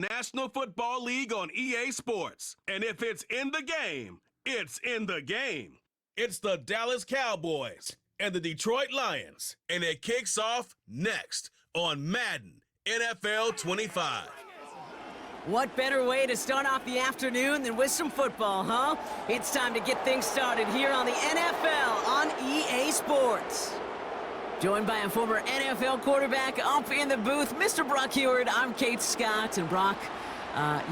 National Football League on EA Sports. And if it's in the game, it's in the game. It's the Dallas Cowboys and the Detroit Lions. And it kicks off next on Madden NFL 25. What better way to start off the afternoon than with some football, huh? It's time to get things started here on the NFL on EA Sports. Joined by a former NFL quarterback up in the booth, Mr. Brock Heward. I'm Kate Scott, and Brock,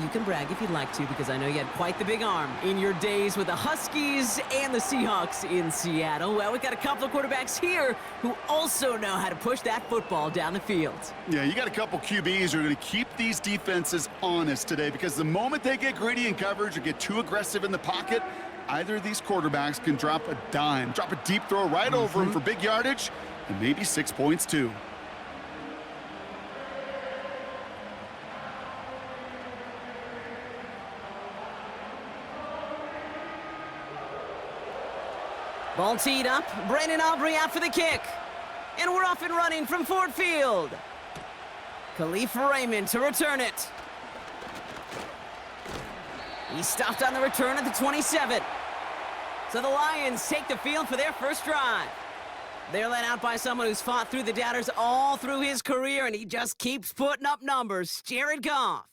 you can brag if you'd like to, because I know you had quite the big arm in your days with the Huskies and the Seahawks in Seattle. Well, we've got a couple of quarterbacks here who also know how to push that football down the field. Yeah, you got a couple QBs who are going to keep these defenses honest today, because the moment they get greedy in coverage or get too aggressive in the pocket, either of these quarterbacks can drop a dime, drop a deep throw right over him for big yardage, and maybe 6 points too. Ball teed up, Brandon Aubrey out for the kick. And we're off and running from Ford Field. Khalif Raymond to return it. He stopped on the return at the 27. So the Lions take the field for their first drive. They're led out by someone who's fought through the doubters all through his career, and he just keeps putting up numbers. Jared Goff.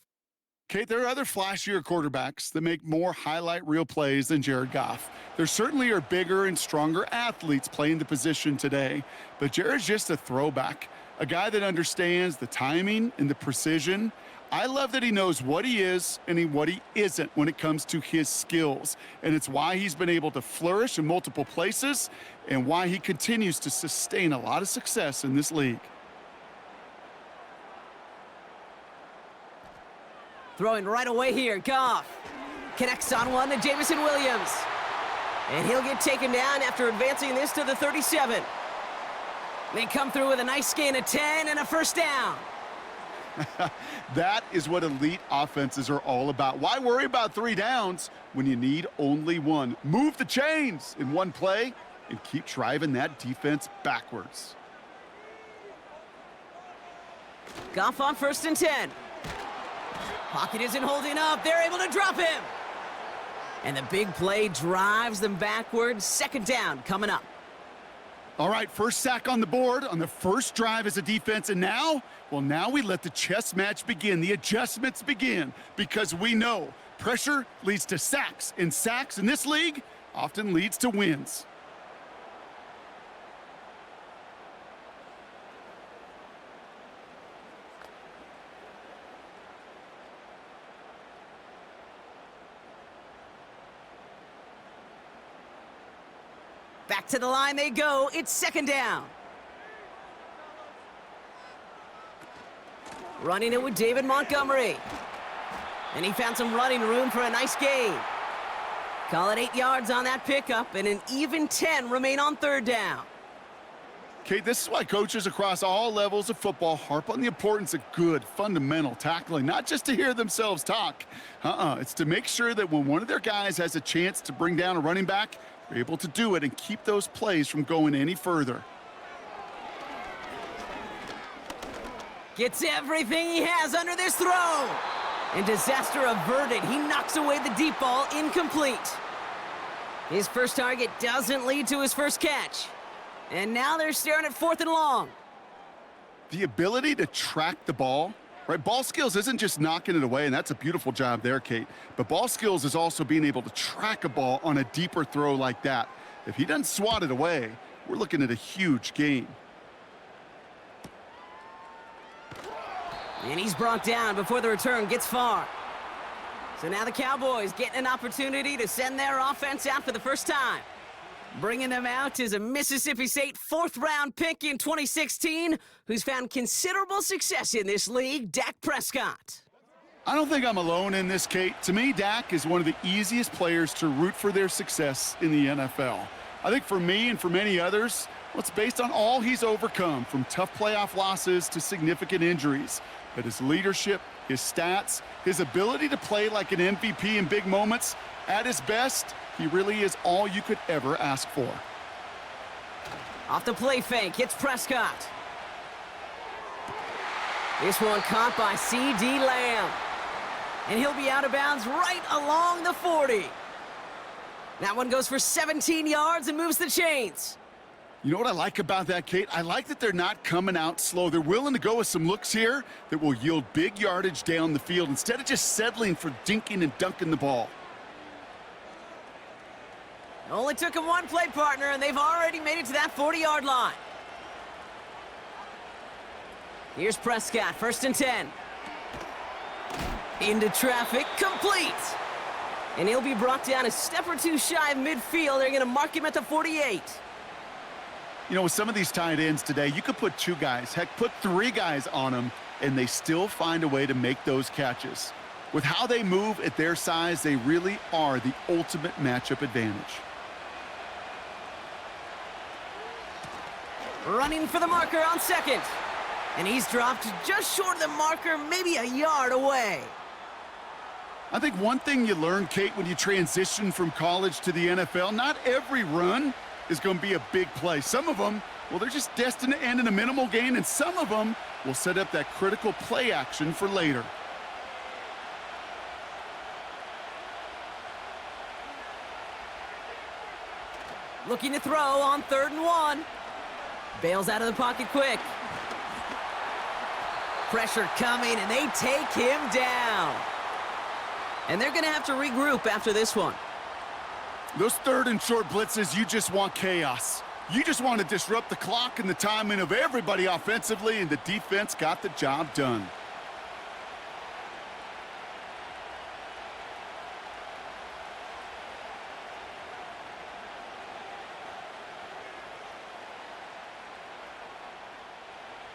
Kate, there are other flashier quarterbacks that make more highlight reel plays than Jared Goff. There certainly are bigger and stronger athletes playing the position today, but Jared's just a throwback, a guy that understands the timing and the precision. I love that he knows what he is and what he isn't when it comes to his skills, and it's why he's been able to flourish in multiple places and why he continues to sustain a lot of success in this league. Throwing right away here, Goff connects on one to Jamison Williams. And he'll get taken down after advancing this to the 37. They come through with a nice gain of 10 and a first down. That is what elite offenses are all about. Why worry about 3 downs when you need only 1? Move the chains in one play and keep driving that defense backwards. Goff on 1st and 10. Pocket isn't holding up. They're able to drop him. And the big play drives them backwards. 2nd down coming up. All right, first sack on the board on the first drive as a defense. And now, well, now we let the chess match begin. The adjustments begin, because we know pressure leads to sacks, and sacks in this league often leads to wins. Back to the line they go. It's 2nd down. Running it with David Montgomery. And he found some running room for a nice gain. Call it 8 yards on that pickup, and an even 10 remain on 3rd down. Kate, this is why coaches across all levels of football harp on the importance of good, fundamental tackling, not just to hear themselves talk. It's to make sure that when one of their guys has a chance to bring down a running back, they're able to do it and keep those plays from going any further. Gets everything he has under this throw. And disaster averted. He knocks away the deep ball, incomplete. His first target doesn't lead to his first catch. And now they're staring at 4th and long. The ability to track the ball, right? Ball skills isn't just knocking it away, and that's a beautiful job there, Kate. But ball skills is also being able to track a ball on a deeper throw like that. If he doesn't swat it away, we're looking at a huge gain. And he's brought down before the return gets far. So now the Cowboys getting an opportunity to send their offense out for the first time. Bringing them out is a Mississippi State 4th-round pick in 2016 who's found considerable success in this league, Dak Prescott. I don't think I'm alone in this, Kate. To me, Dak is one of the easiest players to root for their success in the NFL. I think for me and for many others, well, it's based on all he's overcome, from tough playoff losses to significant injuries. But his leadership, his stats, his ability to play like an MVP in big moments, at his best, he really is all you could ever ask for. Off the play fake, it's Prescott. This one caught by C.D. Lamb. And he'll be out of bounds right along the 40. That one goes for 17 yards and moves the chains. You know what I like about that, Kate? I like that they're not coming out slow. They're willing to go with some looks here that will yield big yardage down the field instead of just settling for dinking and dunking the ball. It only took him one play, partner, and they've already made it to that 40-yard line. Here's Prescott, 1st and 10. Into traffic, complete. And he'll be brought down a step or two shy of midfield. They're going to mark him at the 48. You know, with some of these tight ends today, you could put 2 guys, heck, put 3 guys on them, and they still find a way to make those catches. With how they move at their size, they really are the ultimate matchup advantage. Running for the marker on 2nd. And he's dropped just short of the marker, maybe a yard away. I think one thing you learn, Kate, when you transition from college to the NFL, not every run is going to be a big play. Some of them, well, they're just destined to end in a minimal gain, and some of them will set up that critical play action for later. Looking to throw on 3rd and 1. Bails out of the pocket quick. Pressure coming, and they take him down. And they're going to have to regroup after this one. Those 3rd and short blitzes, you just want chaos. You just want to disrupt the clock and the timing of everybody offensively, and the defense got the job done.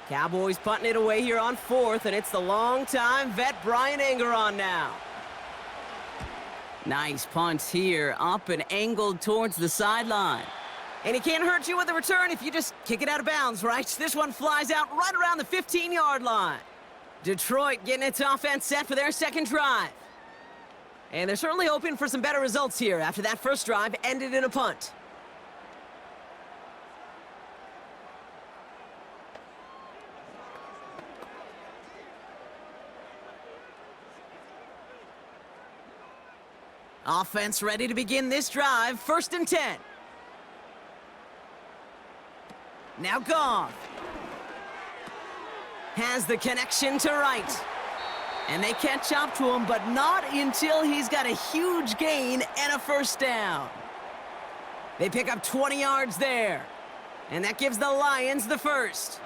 Cowboys punting it away here on 4th, and it's the longtime vet Brian Anger on now. Nice punt here, up and angled towards the sideline. And he can't hurt you with the return if you just kick it out of bounds, right? This one flies out right around the 15-yard line. Detroit getting its offense set for their 2nd drive. And they're certainly hoping for some better results here after that first drive ended in a punt. Offense ready to begin this drive. 1st and 10. Now Goff has the connection to right. And they catch up to him, but not until he's got a huge gain and a 1st down. They pick up 20 yards there. And that gives the Lions the 1st.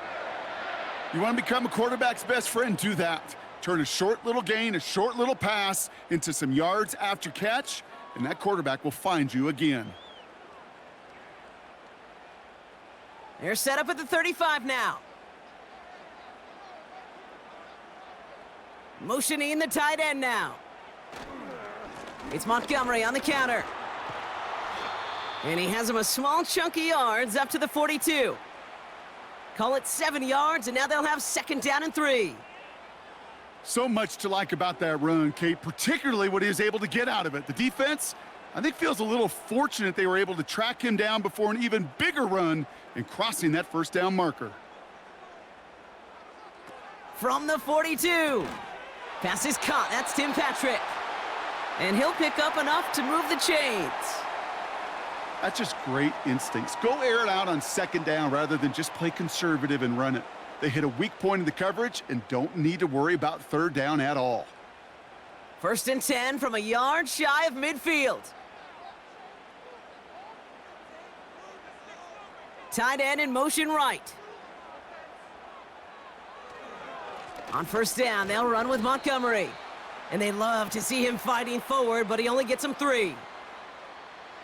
You want to become a quarterback's best friend, do that. Turn a short little gain, a short little pass into some yards after catch, and that quarterback will find you again. They're set up at the 35 now. Motioning the tight end now. It's Montgomery on the counter. And he has him a small chunk of yards up to the 42. Call it 7 yards, and now they'll have 2nd down and 3. So much to like about that run, Kate, particularly what he was able to get out of it. The defense, I think, feels a little fortunate they were able to track him down before an even bigger run and crossing that 1st down marker. From the 42. Pass is caught. That's Tim Patrick. And he'll pick up enough to move the chains. That's just great instincts. Go air it out on 2nd down rather than just play conservative and run it. They hit a weak point in the coverage and don't need to worry about 3rd down at all. 1st and 10 from a yard shy of midfield. Tight end in motion right. On 1st down, they'll run with Montgomery. And they love to see him fighting forward, but he only gets them 3.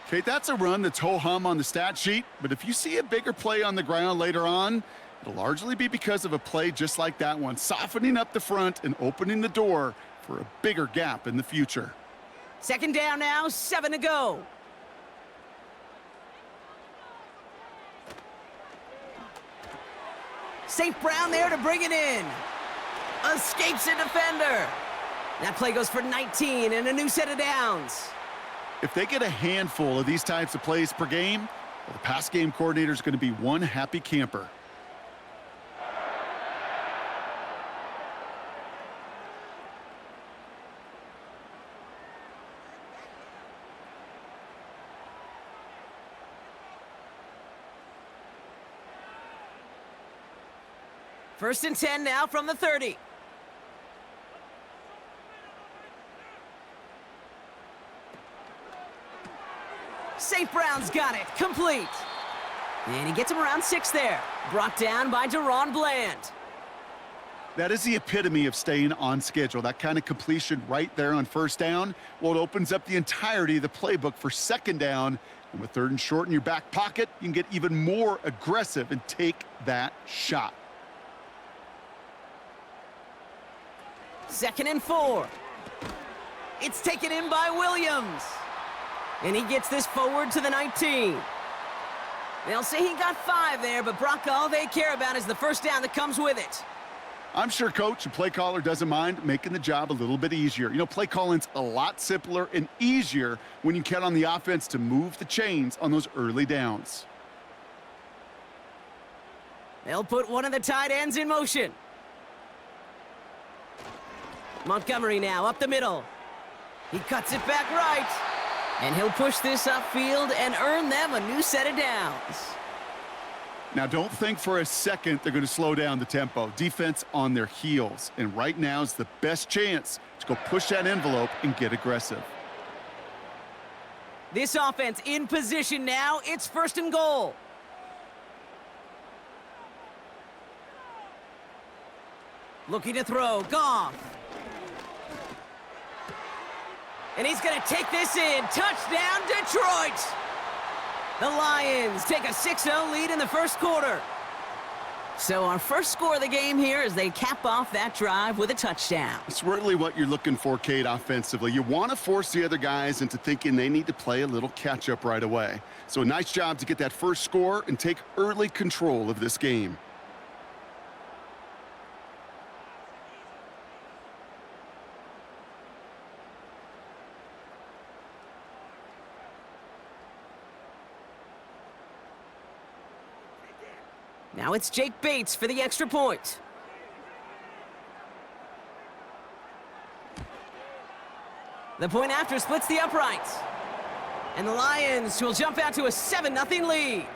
Kate, that's a run that's ho-hum on the stat sheet, but if you see a bigger play on the ground later on, it'll largely be because of a play just like that one, softening up the front and opening the door for a bigger gap in the future. 2nd down now, 7 to go. St. Brown there to bring it in. Escapes a defender. That play goes for 19 and a new set of downs. If they get a handful of these types of plays per game, well, the pass game coordinator is going to be one happy camper. First and 10 now from the 30. St. Brown's got it, complete. And he gets him around 6 there. Brought down by Deron Bland. That is the epitome of staying on schedule. That kind of completion right there on first down. Well, it opens up the entirety of the playbook for second down. And with third and short in your back pocket, you can get even more aggressive and take that shot. Second and 4. It's taken in by Williams. And he gets this forward to the 19. They'll say he got 5 there, but Brock, all they care about is the first down that comes with it. I'm sure coach and play caller doesn't mind making the job a little bit easier. You know, play calling's a lot simpler and easier when you count on the offense to move the chains on those early downs. They'll put one of the tight ends in motion. Montgomery now up the middle. He cuts it back right. And he'll push this upfield and earn them a new set of downs. Now, don't think for a second they're going to slow down the tempo. Defense on their heels. And right now is the best chance to go push that envelope and get aggressive. This offense in position now. It's first and goal. Looking to throw. Goff. And he's going to take this in. Touchdown, Detroit! The Lions take a 6-0 lead in the first quarter. So our first score of the game here as they cap off that drive with a touchdown. It's really what you're looking for, Kate, offensively. You want to force the other guys into thinking they need to play a little catch-up right away. So a nice job to get that first score and take early control of this game. Now it's Jake Bates for the extra point. The point after splits the uprights. And the Lions will jump out to a 7-0 lead.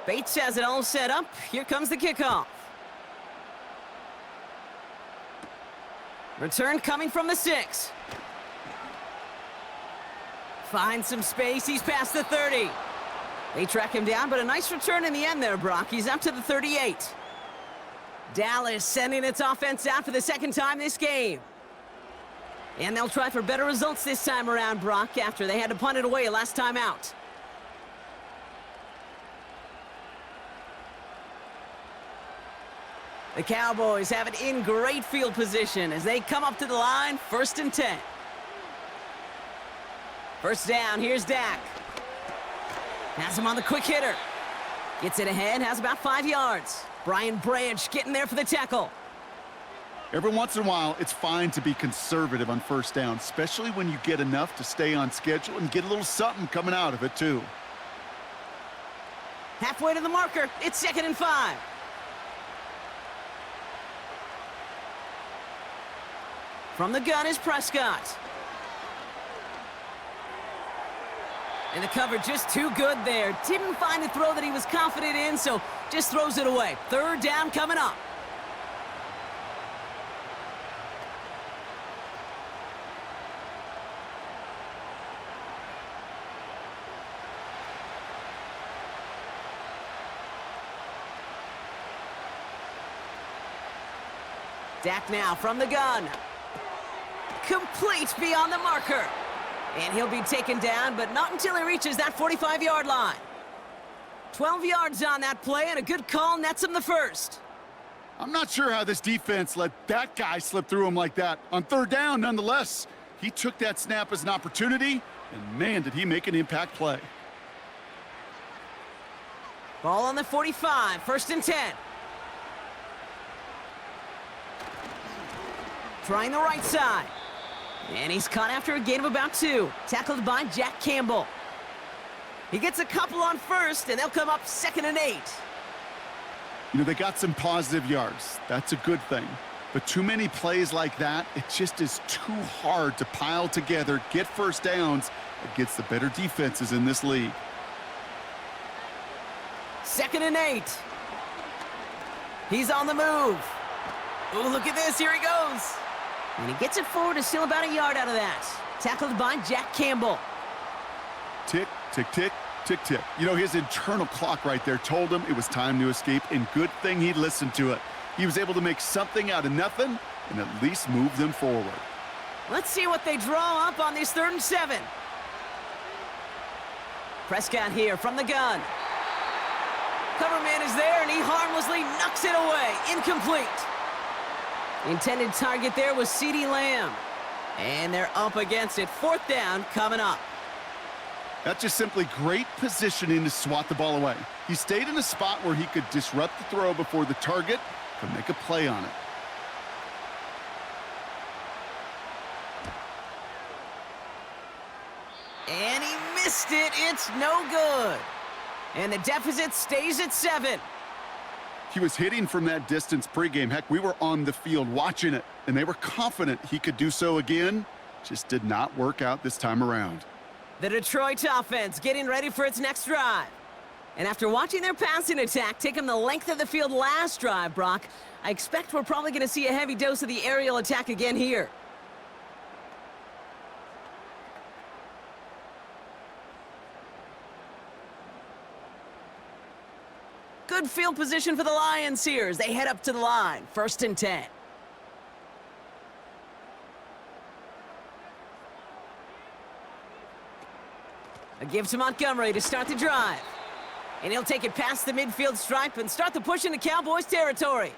Bates has it all set up. Here comes the kickoff. Return coming from the 6. Finds some space. He's past the 30. They track him down, but a nice return in the end there, Brock. He's up to the 38. Dallas sending its offense out for the second time this game. And they'll try for better results this time around, Brock, after they had to punt it away last time out. The Cowboys have it in great field position as they come up to the line, first and 10. First down, here's Dak. Has him on the quick hitter. Gets it ahead, has about 5 yards. Brian Branch getting there for the tackle. Every once in a while, it's fine to be conservative on first down, especially when you get enough to stay on schedule and get a little something coming out of it, too. Halfway to the marker, it's 2nd and 5. From the gun is Prescott. And the cover just too good there. Didn't find a throw that he was confident in, so just throws it away. Third down coming up. Dak now from the gun. Complete beyond the marker. And he'll be taken down, but not until he reaches that 45-yard line. 12 yards on that play, and a good call nets him the first. I'm not sure how this defense let that guy slip through him like that. On third down, nonetheless, he took that snap as an opportunity, and man, did he make an impact play. Ball on the 45, first and 10. trying the right side. And he's caught after a gain of about 2. Tackled by Jack Campbell. He gets a couple on first, and they'll come up 2nd and 8. You know, they got some positive yards. That's a good thing. But too many plays like that, it just is too hard to pile together, get first downs against the better defenses in this league. 2nd and 8. He's on the move. Oh, look at this. Here he goes. And he gets it forward to steal about a yard out of that. Tackled by Jack Campbell. Tick, tick, tick, tick, tick. You know, his internal clock right there told him it was time to escape, and good thing he listened to it. He was able to make something out of nothing and at least move them forward. Let's see what they draw up on this 3rd and 7. Prescott here from the gun. Cover man is there, and he harmlessly knocks it away. Incomplete. Intended target there was CeeDee Lamb. And they're up against it. 4th down coming up. That's just simply great positioning to swat the ball away. He stayed in a spot where he could disrupt the throw before the target could make a play on it. And he missed it. It's no good. And the deficit stays at 7. He was hitting from that distance pregame. Heck, we were on the field watching it, and they were confident he could do so again. Just did not work out this time around. The Detroit offense getting ready for its next drive. And after watching their passing attack take them the length of the field last drive, Brock, I expect we're probably going to see a heavy dose of the aerial attack again here. Good field position for the Lions here as they head up to the line. 1st and 10. A give to Montgomery to start the drive. And he'll take it past the midfield stripe and start the push into Cowboys territory.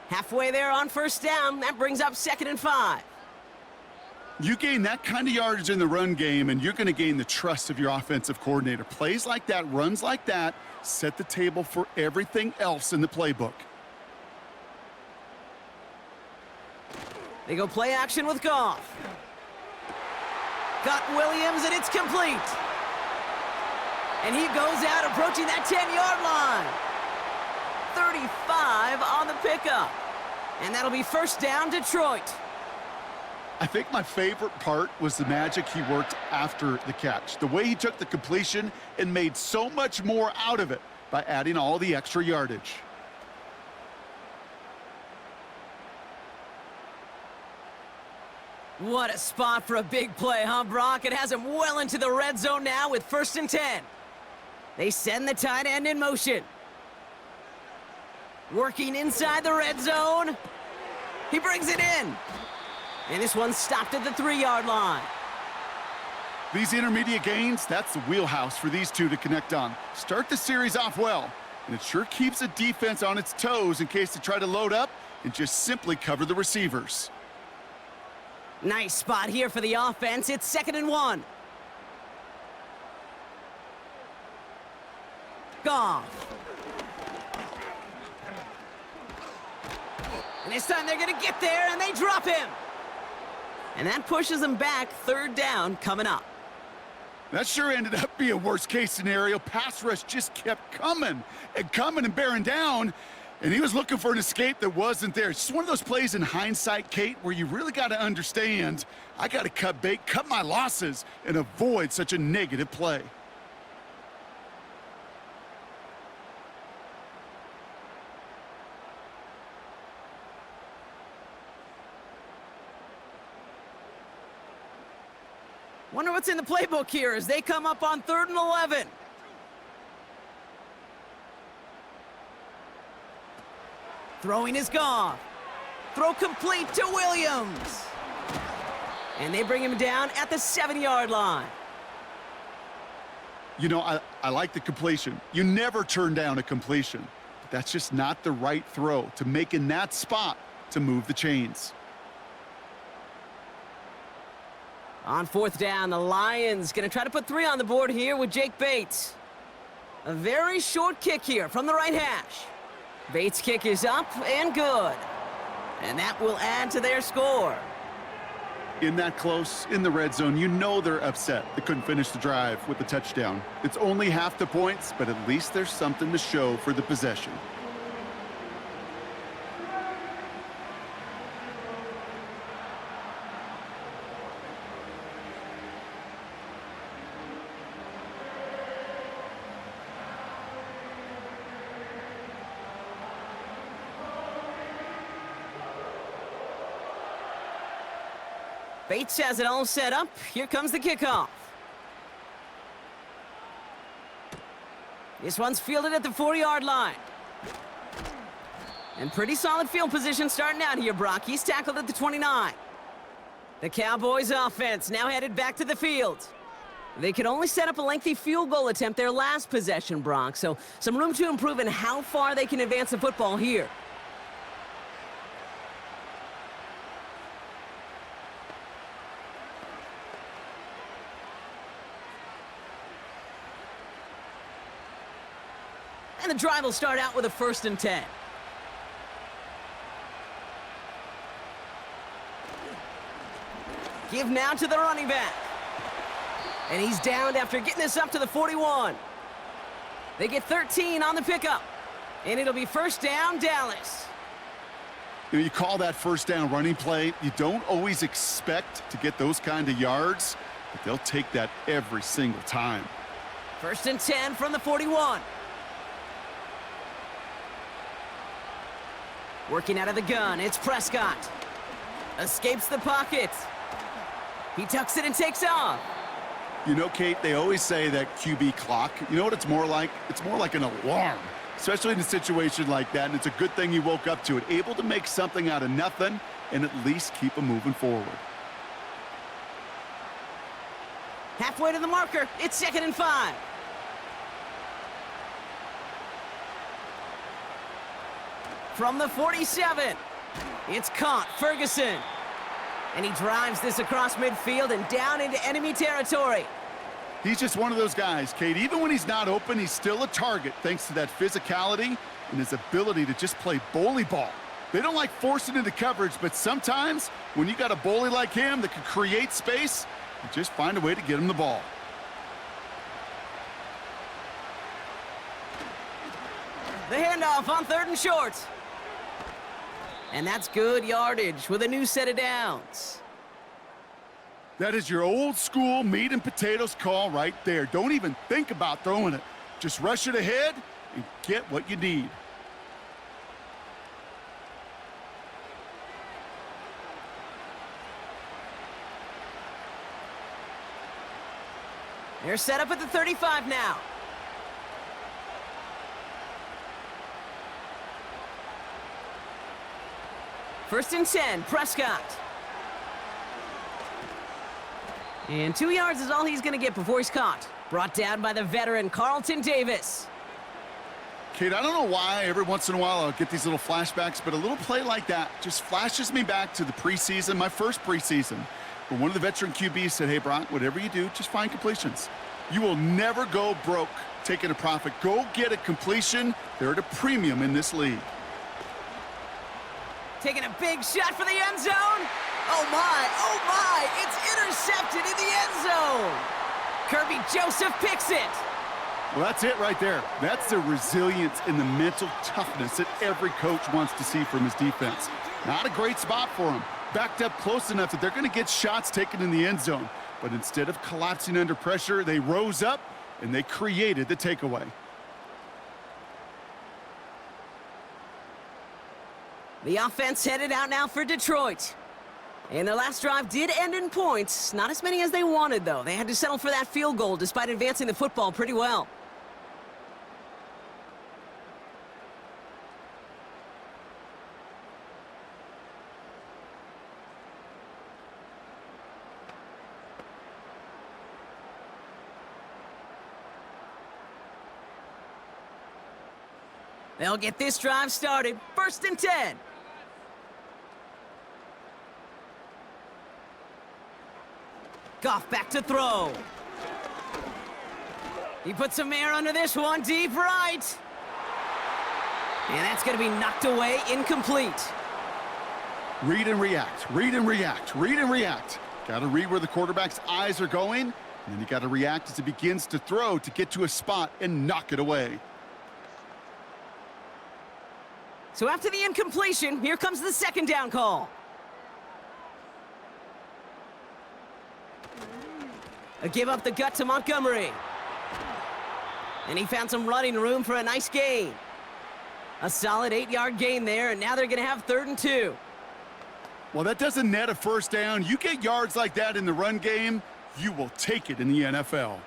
Halfway there on 1st down. That brings up 2nd and 5. You gain that kind of yardage in the run game, and you're going to gain the trust of your offensive coordinator. Plays like that, runs like that, set the table for everything else in the playbook. They go play action with Goff. Got Williams, and it's complete. And he goes out approaching that 10-yard line. 35 on the pickup. And that'll be 1st down, Detroit. I think my favorite part was the magic he worked after the catch. The way he took the completion and made so much more out of it by adding all the extra yardage. What a spot for a big play, huh, Brock? It has him well into the red zone now with 1st and 10. They send the tight end in motion. Working inside the red zone. He brings it in. And this one's stopped at the 3-yard line. These intermediate gains, that's the wheelhouse for these two to connect on. Start the series off well, and it sure keeps the defense on its toes in case they try to load up and just simply cover the receivers. Nice spot here for the offense. It's 2nd and 1. Goff. And this time they're going to get there, and they drop him. And that pushes them back. 3rd down coming up. That sure ended up being a worst-case scenario. Pass rush just kept coming and bearing down, and he was looking for an escape that wasn't there. It's just one of those plays in hindsight, Kate, where you really got to understand, I got to cut bait, cut my losses, and avoid such a negative play. Wonder what's in the playbook here as they come up on 3rd and 11. Throwing is Goff. Throw complete to Williams. And they bring him down at the 7-yard line. You know, I like the completion. You never turn down a completion. But that's just not the right throw to make in that spot to move the chains. On 4th down, the Lions going to try to put 3 on the board here with Jake Bates. A very short kick here from the right hash. Bates' kick is up and good. And that will add to their score. In that close, in the red zone, you know they're upset they couldn't finish the drive with the touchdown. It's only half the points, but at least there's something to show for the possession. Bates has it all set up. Here comes the kickoff. This one's fielded at the 4-yard line. And pretty solid field position starting out here, Brock. He's tackled at the 29. The Cowboys offense now headed back to the field. They could only set up a lengthy field goal attempt their last possession, Brock. So some room to improve in how far they can advance the football here. And the drive will start out with a 1st and 10. Give now to the running back. And he's downed after getting this up to the 41. They get 13 on the pickup. And it'll be 1st down, Dallas. You call that 1st down running play. You don't always expect to get those kind of yards, but they'll take that every single time. 1st and 10 from the 41. Working out of the gun, it's Prescott. Escapes the pocket. He tucks it and takes off. You know, Kate, they always say that QB clock, you know what it's more like? It's more like an alarm, especially in a situation like that, and it's a good thing you woke up to it, able to make something out of nothing and at least keep them moving forward. Halfway to the marker, it's 2nd and 5. From the 47, it's caught, Ferguson. And he drives this across midfield and down into enemy territory. He's just one of those guys, Kate. Even when he's not open, he's still a target thanks to that physicality and his ability to just play bully ball. They don't like forcing into coverage, but sometimes when you got a bully like him that can create space, you just find a way to get him the ball. The handoff on 3rd and short. And that's good yardage with a new set of downs. That is your old school meat and potatoes call right there. Don't even think about throwing it. Just rush it ahead and get what you need. They're set up at the 35 now. First and 10, Prescott. And 2 yards is all he's going to get before he's caught. Brought down by the veteran, Carlton Davis. Kate, I don't know why every once in a while I'll get these little flashbacks, but a little play like that just flashes me back to the preseason, my first preseason, where one of the veteran QBs said, hey, Brock, whatever you do, just find completions. You will never go broke taking a profit. Go get a completion. They're at a premium in this league. Taking a big shot for the end zone. Oh my, it's intercepted in the end zone. Kirby Joseph picks it. Well, that's it right there. That's the resilience and the mental toughness that every coach wants to see from his defense. Not a great spot for him. Backed up close enough that they're going to get shots taken in the end zone. But instead of collapsing under pressure, they rose up and they created the takeaway. The offense headed out now for Detroit. And their last drive did end in points. Not as many as they wanted, though. They had to settle for that field goal despite advancing the football pretty well. They'll get this drive started. First and 10. Goff back to throw. He puts some air under this one, deep right. And that's going to be knocked away, incomplete. Read and react, read and react, read and react. Got to read where the quarterback's eyes are going, and then you got to react as he begins to throw to get to a spot and knock it away. So after the incompletion, here comes the second down call. A give up the gut to Montgomery. And he found some running room for a nice gain. A solid 8-yard gain there, and now they're going to have 3rd and 2. Well, that doesn't net a first down. You get yards like that in the run game, you will take it in the NFL.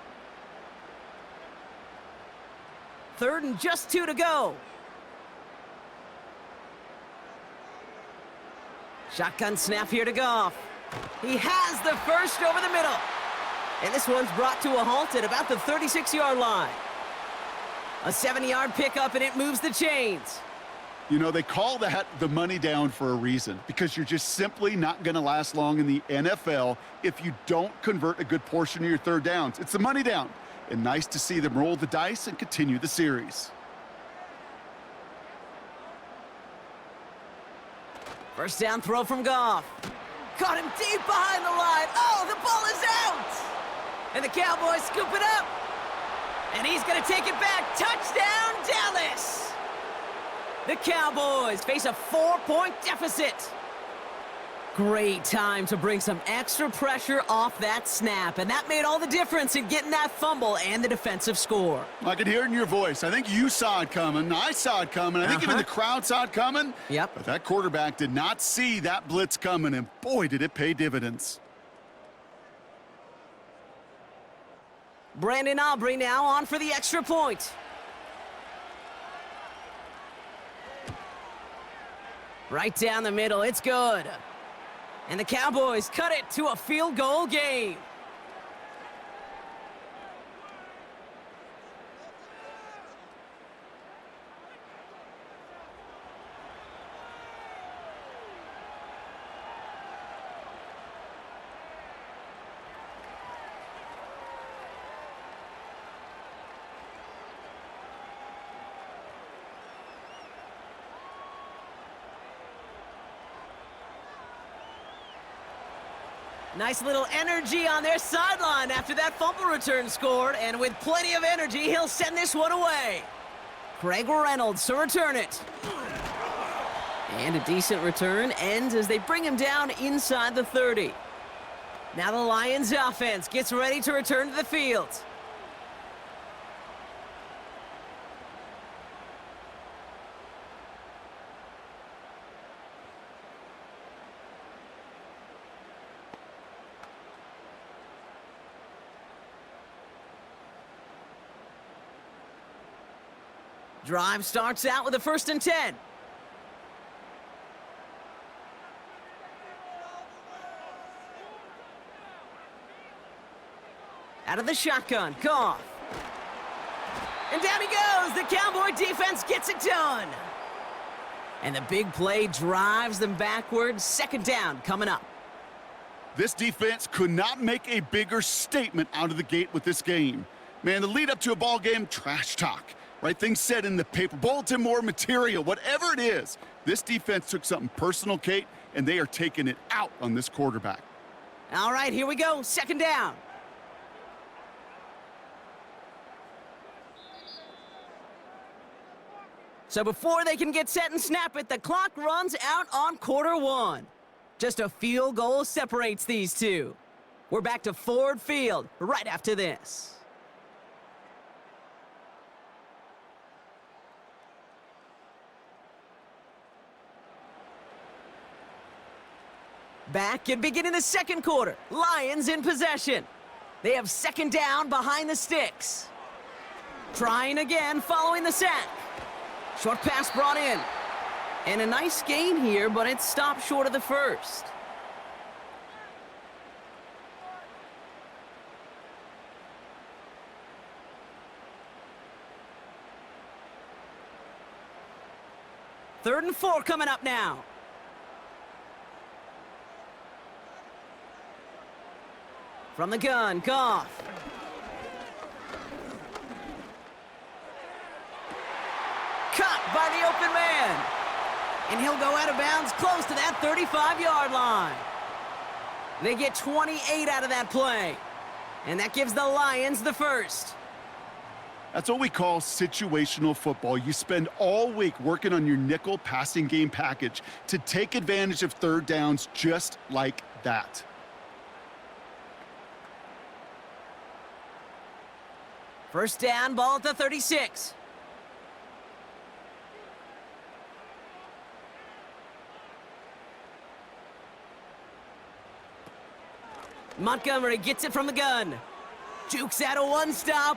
3rd and just 2 to go. Shotgun snap here to Goff. He has the first over the middle. And this one's brought to a halt at about the 36-yard line. A 7-yard pickup, and it moves the chains. You know, they call that the money down for a reason, because you're just simply not going to last long in the NFL if you don't convert a good portion of your third downs. It's the money down. And nice to see them roll the dice and continue the series. First down throw from Goff. Caught him deep behind the line. Oh, the ball is out! And the Cowboys scoop it up. And he's going to take it back. Touchdown, Dallas! The Cowboys face a 4-point deficit. Great time to bring some extra pressure off that snap, and that made all the difference in getting that fumble and the defensive score. I can hear it in your voice. I think you saw it coming. I saw it coming. I think even the crowd saw it coming. Yep. But that quarterback did not see that blitz coming, and boy, did it pay dividends. Brandon Aubrey now on for the extra point. Right down the middle, it's good. And the Cowboys cut it to a field goal game. Nice little energy on their sideline after that fumble return scored, and with plenty of energy, he'll send this one away. Craig Reynolds to return it. And a decent return ends as they bring him down inside the 30. Now the Lions offense gets ready to return to the field. Drive starts out with a 1st and 10. Out of the shotgun, Goff. And down he goes. The Cowboy defense gets it done. And the big play drives them backwards. 2nd down coming up. This defense could not make a bigger statement out of the gate with this game. Man, the lead up to a ball game, trash talk. Right things said in the paper, bulletin board material, whatever it is. This defense took something personal, Kate, and they are taking it out on this quarterback. All right, here we go. 2nd down. So before they can get set and snap it, the clock runs out on quarter 1. Just a field goal separates these two. We're back to Ford Field right after this. Back and beginning the 2nd quarter. Lions in possession. They have 2nd down behind the sticks. Trying again following the sack. Short pass brought in. And a nice gain here, but it stopped short of the 1st. Third and 4 coming up now. From the gun, Goff. Caught by the open man. And he'll go out of bounds close to that 35-yard line. They get 28 out of that play. And that gives the Lions the first. That's what we call situational football. You spend all week working on your nickel passing game package to take advantage of third downs just like that. First down, ball at the 36. Montgomery gets it from the gun. Jukes out a one-stop.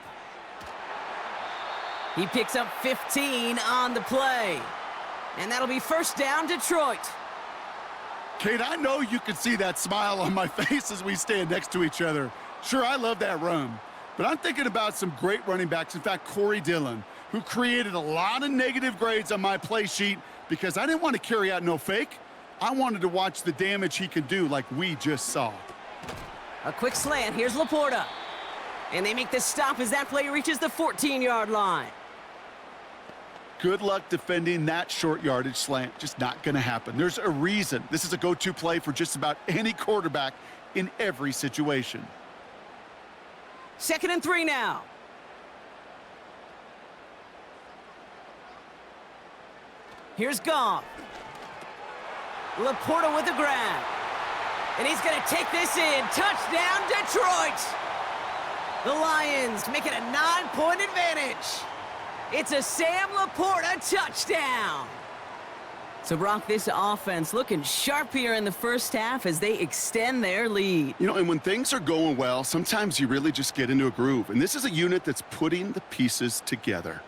He picks up 15 on the play. And that'll be first down, Detroit. Kate, I know you can see that smile on my face as we stand next to each other. Sure, I love that run. But I'm thinking about some great running backs. In fact, Corey Dillon, who created a lot of negative grades on my play sheet because I didn't want to carry out no fake. I wanted to watch the damage he could do like we just saw. A quick slant. Here's Laporta. And they make the stop as that play reaches the 14-yard line. Good luck defending that short yardage slant. Just not going to happen. There's a reason this is a go-to play for just about any quarterback in every situation. 2nd and 3 now. Here's Goff. Laporta with the grab. And he's going to take this in. Touchdown, Detroit! The Lions make it a 9-point advantage. It's a Sam Laporta touchdown. So, Brock, this offense looking sharp here in the first half as they extend their lead. You know, and when things are going well, sometimes you really just get into a groove. And this is a unit that's putting the pieces together.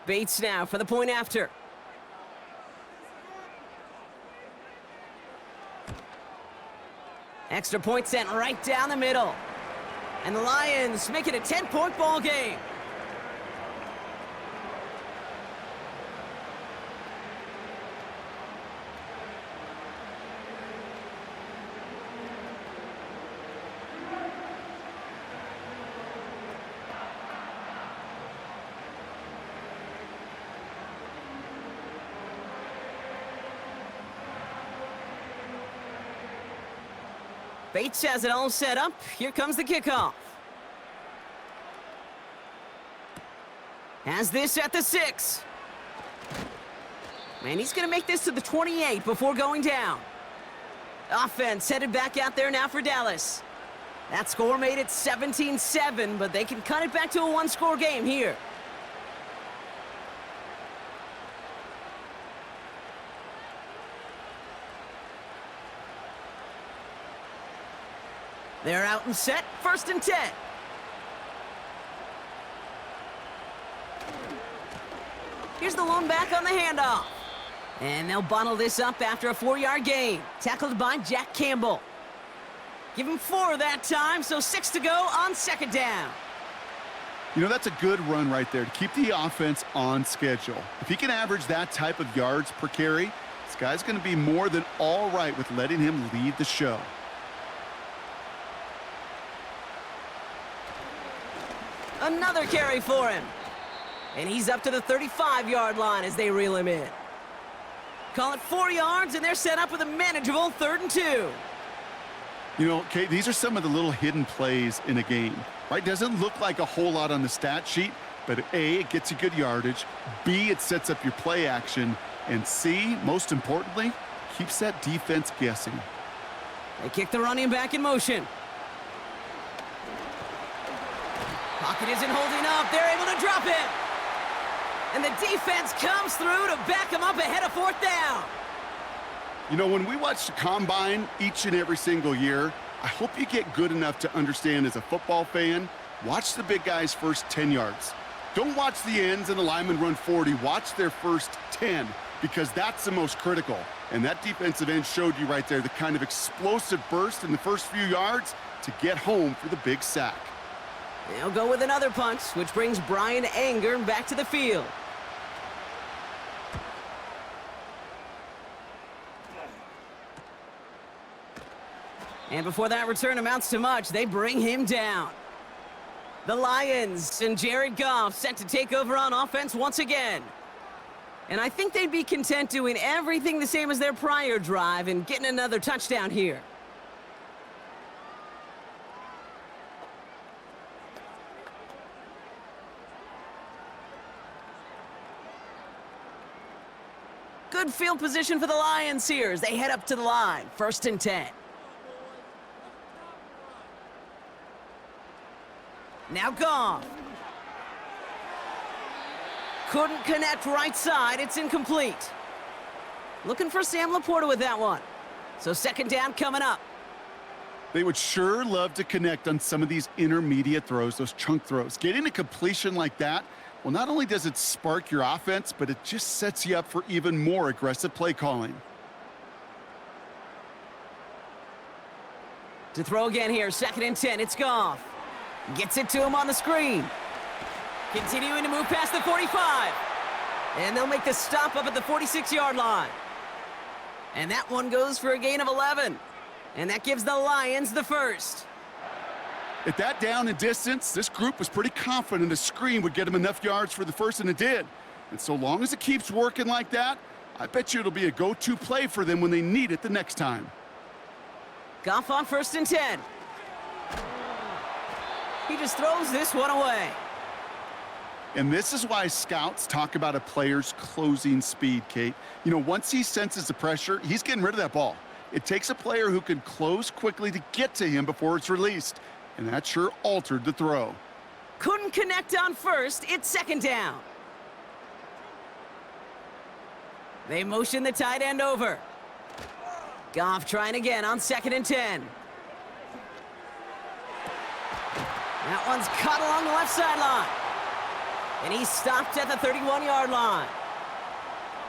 Bates now for the point after. Extra point sent right down the middle. And the Lions make it a 10-point ball game. Bates has it all set up. Here comes the kickoff. Has this at the 6. And he's going to make this to the 28 before going down. Offense headed back out there now for Dallas. That score made it 17-7, but they can cut it back to a one-score game here. They're out and set, 1st and 10. Here's the lone back on the handoff. And they'll bottle this up after a 4-yard gain. Tackled by Jack Campbell. Give him 4 that time, so 6 to go on 2nd down. You know, that's a good run right there to keep the offense on schedule. If he can average that type of yards per carry, this guy's going to be more than all right with letting him lead the show. Another carry for him. And he's up to the 35-yard line as they reel him in. Call it 4 yards, and they're set up with a manageable 3rd and 2. You know, Kate, these are some of the little hidden plays in a game, right? Doesn't look like a whole lot on the stat sheet, but A, it gets you good yardage. B, it sets up your play action. And C, most importantly, keeps that defense guessing. They kick the running back in motion. Pocket isn't holding up. They're able to drop it. And the defense comes through to back them up ahead of 4th down. You know, when we watch the combine each and every single year, I hope you get good enough to understand as a football fan, watch the big guys' first 10 yards. Don't watch the ends and the linemen run 40. Watch their first 10 because that's the most critical. And that defensive end showed you right there the kind of explosive burst in the first few yards to get home for the big sack. They'll go with another punt, which brings Brian Anger back to the field. And before that return amounts to much, they bring him down. The Lions and Jared Goff set to take over on offense once again. And I think they'd be content doing everything the same as their prior drive and getting another touchdown here. Good field position for the Lions here as they head up to the line. 1st and 10. Now Goff. Couldn't connect right side. It's incomplete. Looking for Sam Laporta with that one. So 2nd down coming up. They would sure love to connect on some of these intermediate throws, those chunk throws. Getting a completion like that, well, not only does it spark your offense, but it just sets you up for even more aggressive play calling. To throw again here, 2nd and 10. It's Goff. Gets it to him on the screen. Continuing to move past the 45. And they'll make the stop up at the 46-yard line. And that one goes for a gain of 11. And that gives the Lions the first. At that down and distance, this group was pretty confident a screen would get them enough yards for the first, and it did. And so long as it keeps working like that, I bet you it'll be a go-to play for them when they need it the next time. Goff on 1st and 10. He just throws this one away. And this is why scouts talk about a player's closing speed, Kate. You know, once he senses the pressure, he's getting rid of that ball. It takes a player who can close quickly to get to him before it's released. And that sure altered the throw. Couldn't connect on 1st. It's 2nd down. They motion the tight end over. Goff trying again on 2nd and 10. That one's caught along the left sideline. And he's stopped at the 31-yard line.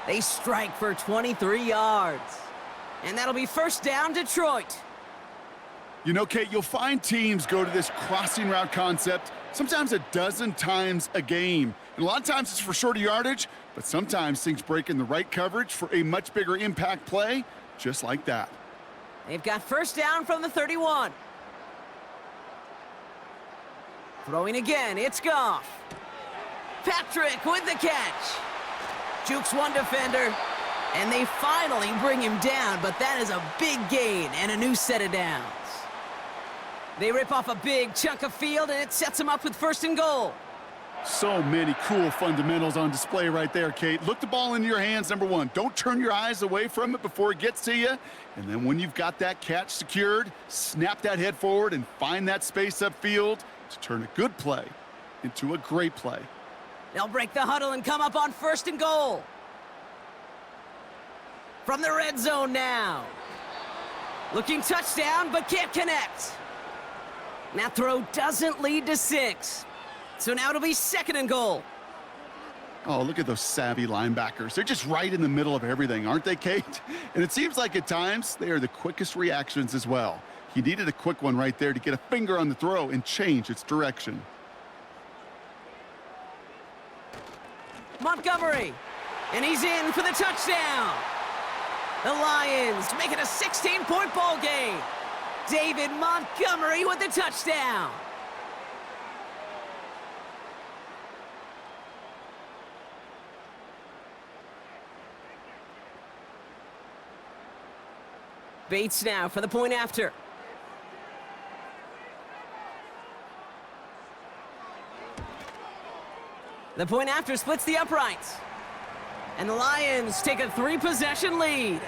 They strike for 23 yards. And that'll be 1st down, Detroit. You know, Kate, you'll find teams go to this crossing route concept sometimes a dozen times a game. And a lot of times it's for shorter yardage, but sometimes things break in the right coverage for a much bigger impact play, just like that. They've got 1st down from the 31. Throwing again, it's Goff. Patrick with the catch. Jukes one defender, and they finally bring him down, but that is a big gain and a new set of downs. They rip off a big chunk of field, and it sets them up with 1st and goal. So many cool fundamentals on display right there, Kate. Look the ball into your hands, number one. Don't turn your eyes away from it before it gets to you. And then when you've got that catch secured, snap that head forward and find that space upfield to turn a good play into a great play. They'll break the huddle and come up on 1st and goal. From the red zone now. Looking touchdown, but can't connect. That throw doesn't lead to 6. So now it'll be 2nd and goal. Oh, look at those savvy linebackers. They're just right in the middle of everything, aren't they, Kate? And it seems like at times they are the quickest reactions as well. He needed a quick one right there to get a finger on the throw and change its direction. Montgomery, and he's in for the touchdown. The Lions make it a 16-point ball game. David Montgomery with the touchdown. Bates now for the point after. The point after splits the uprights. And the Lions take a 3-possession lead.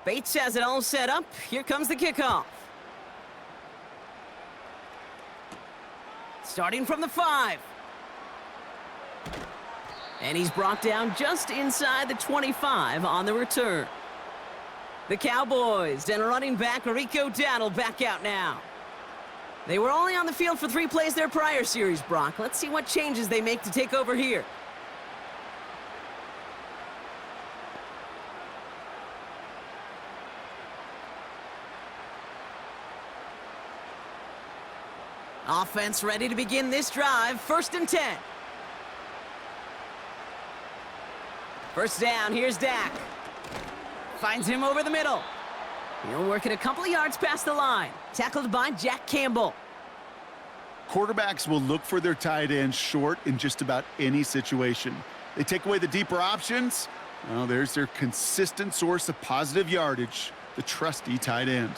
Bates has it all set up. Here comes the kickoff. Starting from the 5. And he's brought down just inside the 25 on the return. The Cowboys and running back Rico Dowdle back out now. They were only on the field for 3 plays their prior series, Brock. Let's see what changes they make to take over here. Offense ready to begin this drive. 1st and 10. First down, here's Dak. Finds him over the middle. He'll work it a couple of yards past the line. Tackled by Jack Campbell. Quarterbacks will look for their tight end short in just about any situation. They take away the deeper options. Well, there's their consistent source of positive yardage, the trusty tight end.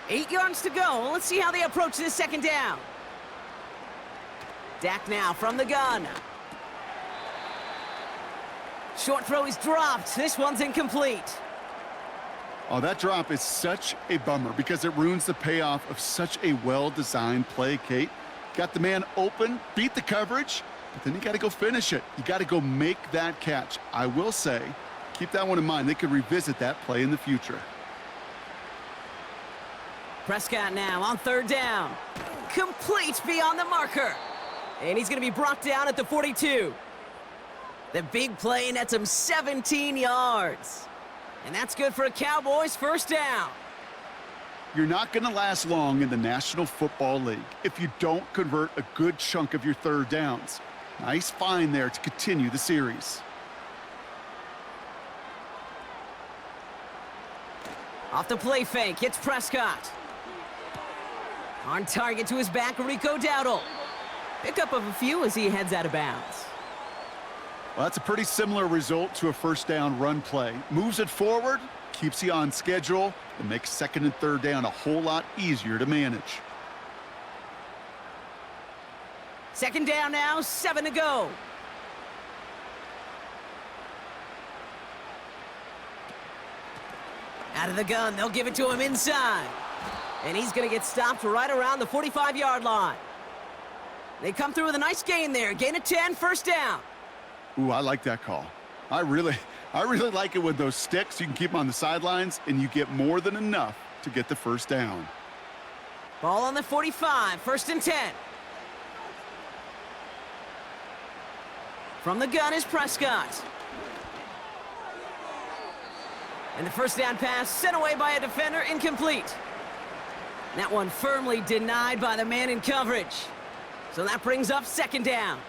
8 yards to go. Let's see how they approach this 2nd down. Dak now from the gun. Short throw is dropped. This one's incomplete. Oh, that drop is such a bummer because it ruins the payoff of such a well-designed play, Kate. Got the man open, beat the coverage, but then you got to go finish it. You got to go make that catch. I will say, keep that one in mind. They could revisit that play in the future. Prescott now on 3rd down. Complete beyond the marker. And he's going to be brought down at the 42. The big play nets him 17 yards. And that's good for a Cowboys 1st down. You're not going to last long in the National Football League if you don't convert a good chunk of your 3rd downs. Nice find there to continue the series. Off the play fake, it's Prescott. On target to his back, Rico Dowdle. Pickup of a few as he heads out of bounds. Well, that's a pretty similar result to a 1st down run play. Moves it forward, keeps you on schedule, and makes 2nd and 3rd down a whole lot easier to manage. 2nd down now, 7 to go. Out of the gun, they'll give it to him inside. And he's going to get stopped right around the 45-yard line. They come through with a nice gain there. Gain of 10, 1st down. Ooh, I like that call. I really like it with those sticks. You can keep them on the sidelines, and you get more than enough to get the 1st down. Ball on the 45, 1st and 10. From the gun is Prescott. And the 1st down pass sent away by a defender, incomplete. That one firmly denied by the man in coverage. So that brings up 2nd down.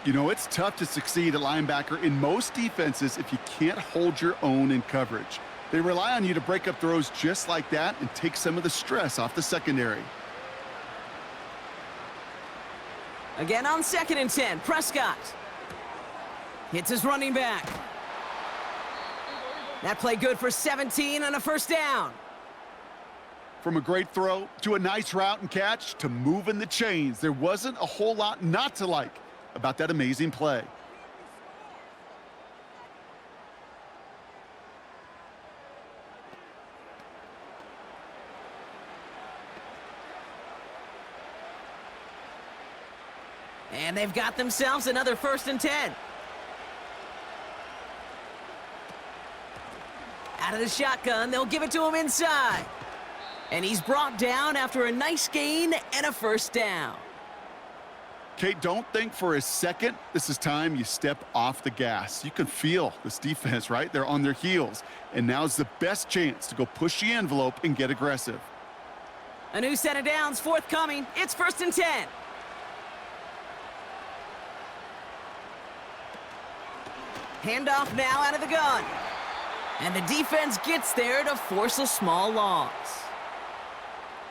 You know, it's tough to succeed at linebacker in most defenses if you can't hold your own in coverage. They rely on you to break up throws just like that and take some of the stress off the secondary. Again on 2nd and 10, Prescott. Hits his running back. That play good for 17 and a 1st down. From a great throw to a nice route and catch to moving the chains, there wasn't a whole lot not to like about that amazing play. And they've got themselves another 1st and 10. Out of the shotgun, they'll give it to him inside. And he's brought down after a nice gain and a 1st down. Kate, don't think for a second this is time you step off the gas. You can feel this defense, right? They're on their heels. And now's the best chance to go push the envelope and get aggressive. A new set of downs forthcoming. It's 1st and 10. Handoff now out of the gun. And the defense gets there to force a small loss.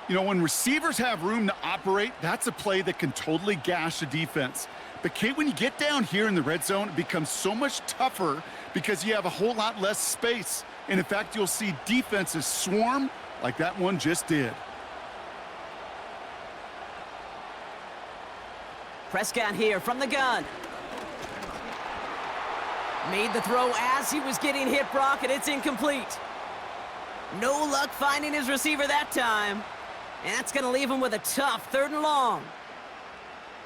You know, when receivers have room to operate, that's a play that can totally gash a defense. But, Kate, when you get down here in the red zone, it becomes so much tougher because you have a whole lot less space. And, in fact, you'll see defenses swarm like that one just did. Prescott here from the gun. Made the throw as he was getting hit, Brock, and it's incomplete. No luck finding his receiver that time. And that's going to leave him with a tough 3rd and long.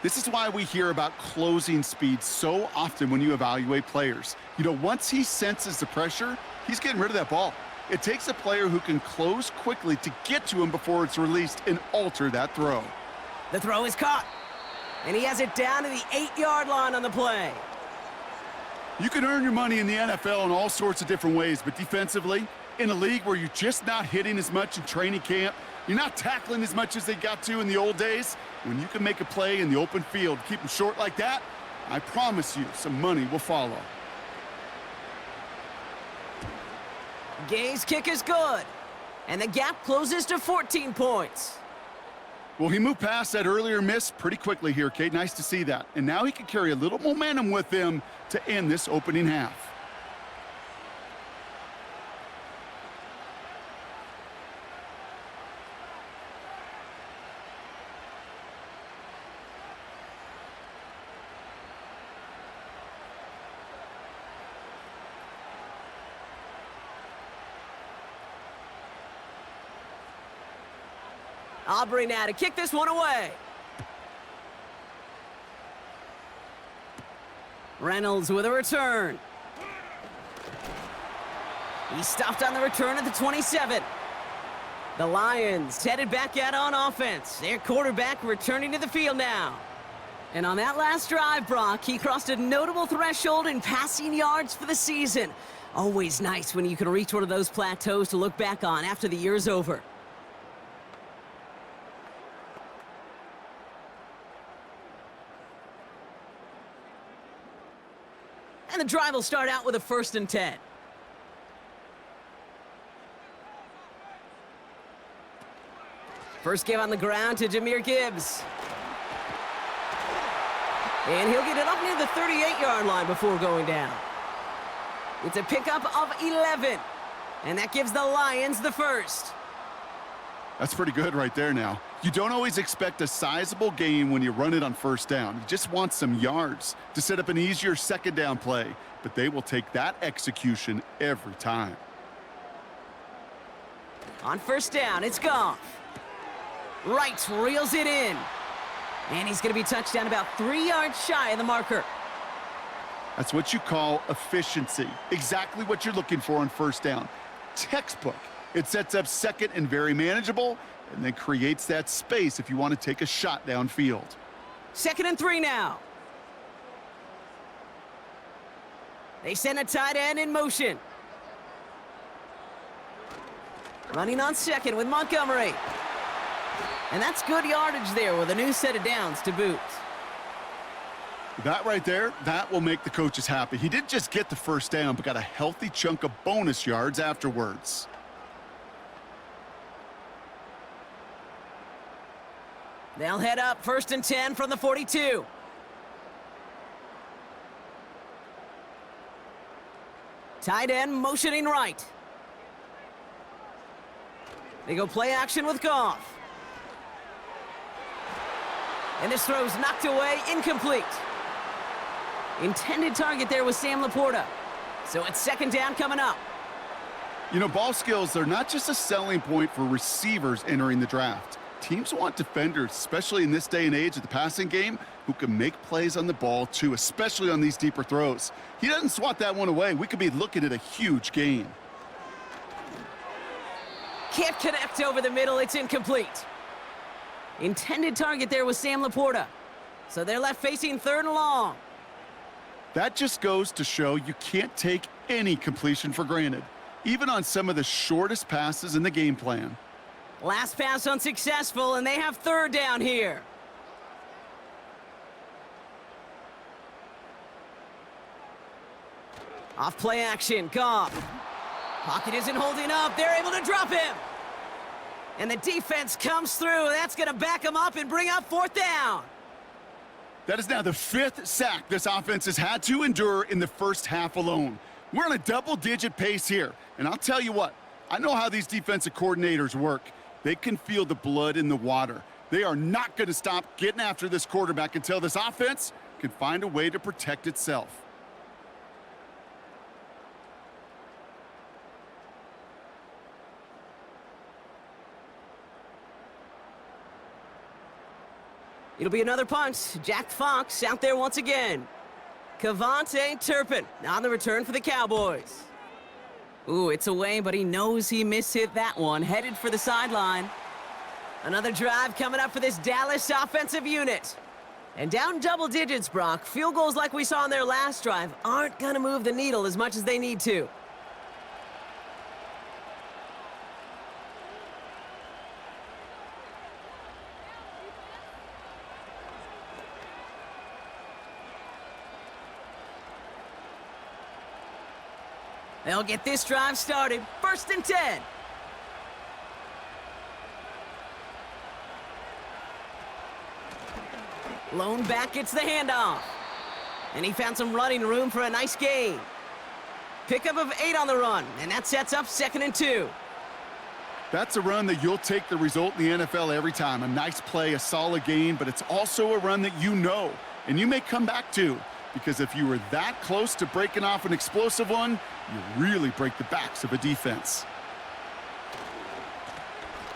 This is why we hear about closing speed so often when you evaluate players. You know, once he senses the pressure, he's getting rid of that ball. It takes a player who can close quickly to get to him before it's released and alter that throw. The throw is caught, and he has it down to the 8-yard line on the play. You can earn your money in the NFL in all sorts of different ways, but defensively, in a league where you're just not hitting as much in training camp, you're not tackling as much as they got to in the old days, when you can make a play in the open field, keep them short like that, I promise you some money will follow. Gay's kick is good, and the gap closes to 14 points. Well, he moved past that earlier miss pretty quickly here, Kate. Nice to see that. And now he can carry a little momentum with him to end this opening half. Aubrey now to kick this one away. Reynolds with a return. He stopped on the return at the 27. The Lions headed back out on offense. Their quarterback returning to the field now. And on that last drive, Brock, he crossed a notable threshold in passing yards for the season. Always nice when you can reach one of those plateaus to look back on after the year's over. And the drive will start out with a 1st and 10. First give on the ground to Jahmyr Gibbs. And he'll get it up near the 38-yard line before going down. It's a pickup of 11. And that gives the Lions the first. That's pretty good right there now. You don't always expect a sizable gain when you run it on 1st down. You just want some yards to set up an easier 2nd down play. But they will take that execution every time. On 1st down, it's Goff. Wright reels it in. And he's going to be touched down about 3 yards shy of the marker. That's what you call efficiency. Exactly what you're looking for on 1st down. Textbook. It sets up 2nd and very manageable, and then creates that space if you want to take a shot downfield. 2nd and 3 now. They send a tight end in motion. Running on 2nd with Montgomery. And that's good yardage there with a new set of downs to boot. That right there, that will make the coaches happy. He didn't just get the 1st down, but got a healthy chunk of bonus yards afterwards. They'll head up 1st and 10 from the 42. Tight end motioning right. They go play action with Goff. And this throw's knocked away, incomplete. Intended target there was Sam Laporta. So it's 2nd down coming up. You know, ball skills are not just a selling point for receivers entering the draft. Teams want defenders, especially in this day and age of the passing game, who can make plays on the ball too, especially on these deeper throws. He doesn't swat that one away. We could be looking at a huge gain. Can't connect over the middle. It's incomplete. Intended target there was Sam Laporta. So they're left facing 3rd and long. That just goes to show you can't take any completion for granted, even on some of the shortest passes in the game plan. Last pass unsuccessful, and they have 3rd down here. Off play action, Goff. Pocket isn't holding up. They're able to drop him. And the defense comes through. That's going to back him up and bring up 4th down. That is now the 5th sack this offense has had to endure in the 1st half alone. We're on a double-digit pace here. And I'll tell you what, I know how these defensive coordinators work. They can feel the blood in the water. They are not going to stop getting after this quarterback until this offense can find a way to protect itself. It'll be another punt. Jack Fox out there once again. Kavontae Turpin on the return for the Cowboys. Ooh, it's away, but he knows he mishit that one. Headed for the sideline. Another drive coming up for this Dallas offensive unit. And down double digits, Brock. Field goals like we saw on their last drive aren't going to move the needle as much as they need to. They'll get this drive started. 1st and 10. Lone back gets the handoff. And he found some running room for a nice gain. Pickup of 8 on the run, and that sets up 2nd and 2. That's a run that you'll take the result in the NFL every time. A nice play, a solid gain, but it's also a run that you know, and you may come back to. Because if you were that close to breaking off an explosive one, you really break the backs of a defense.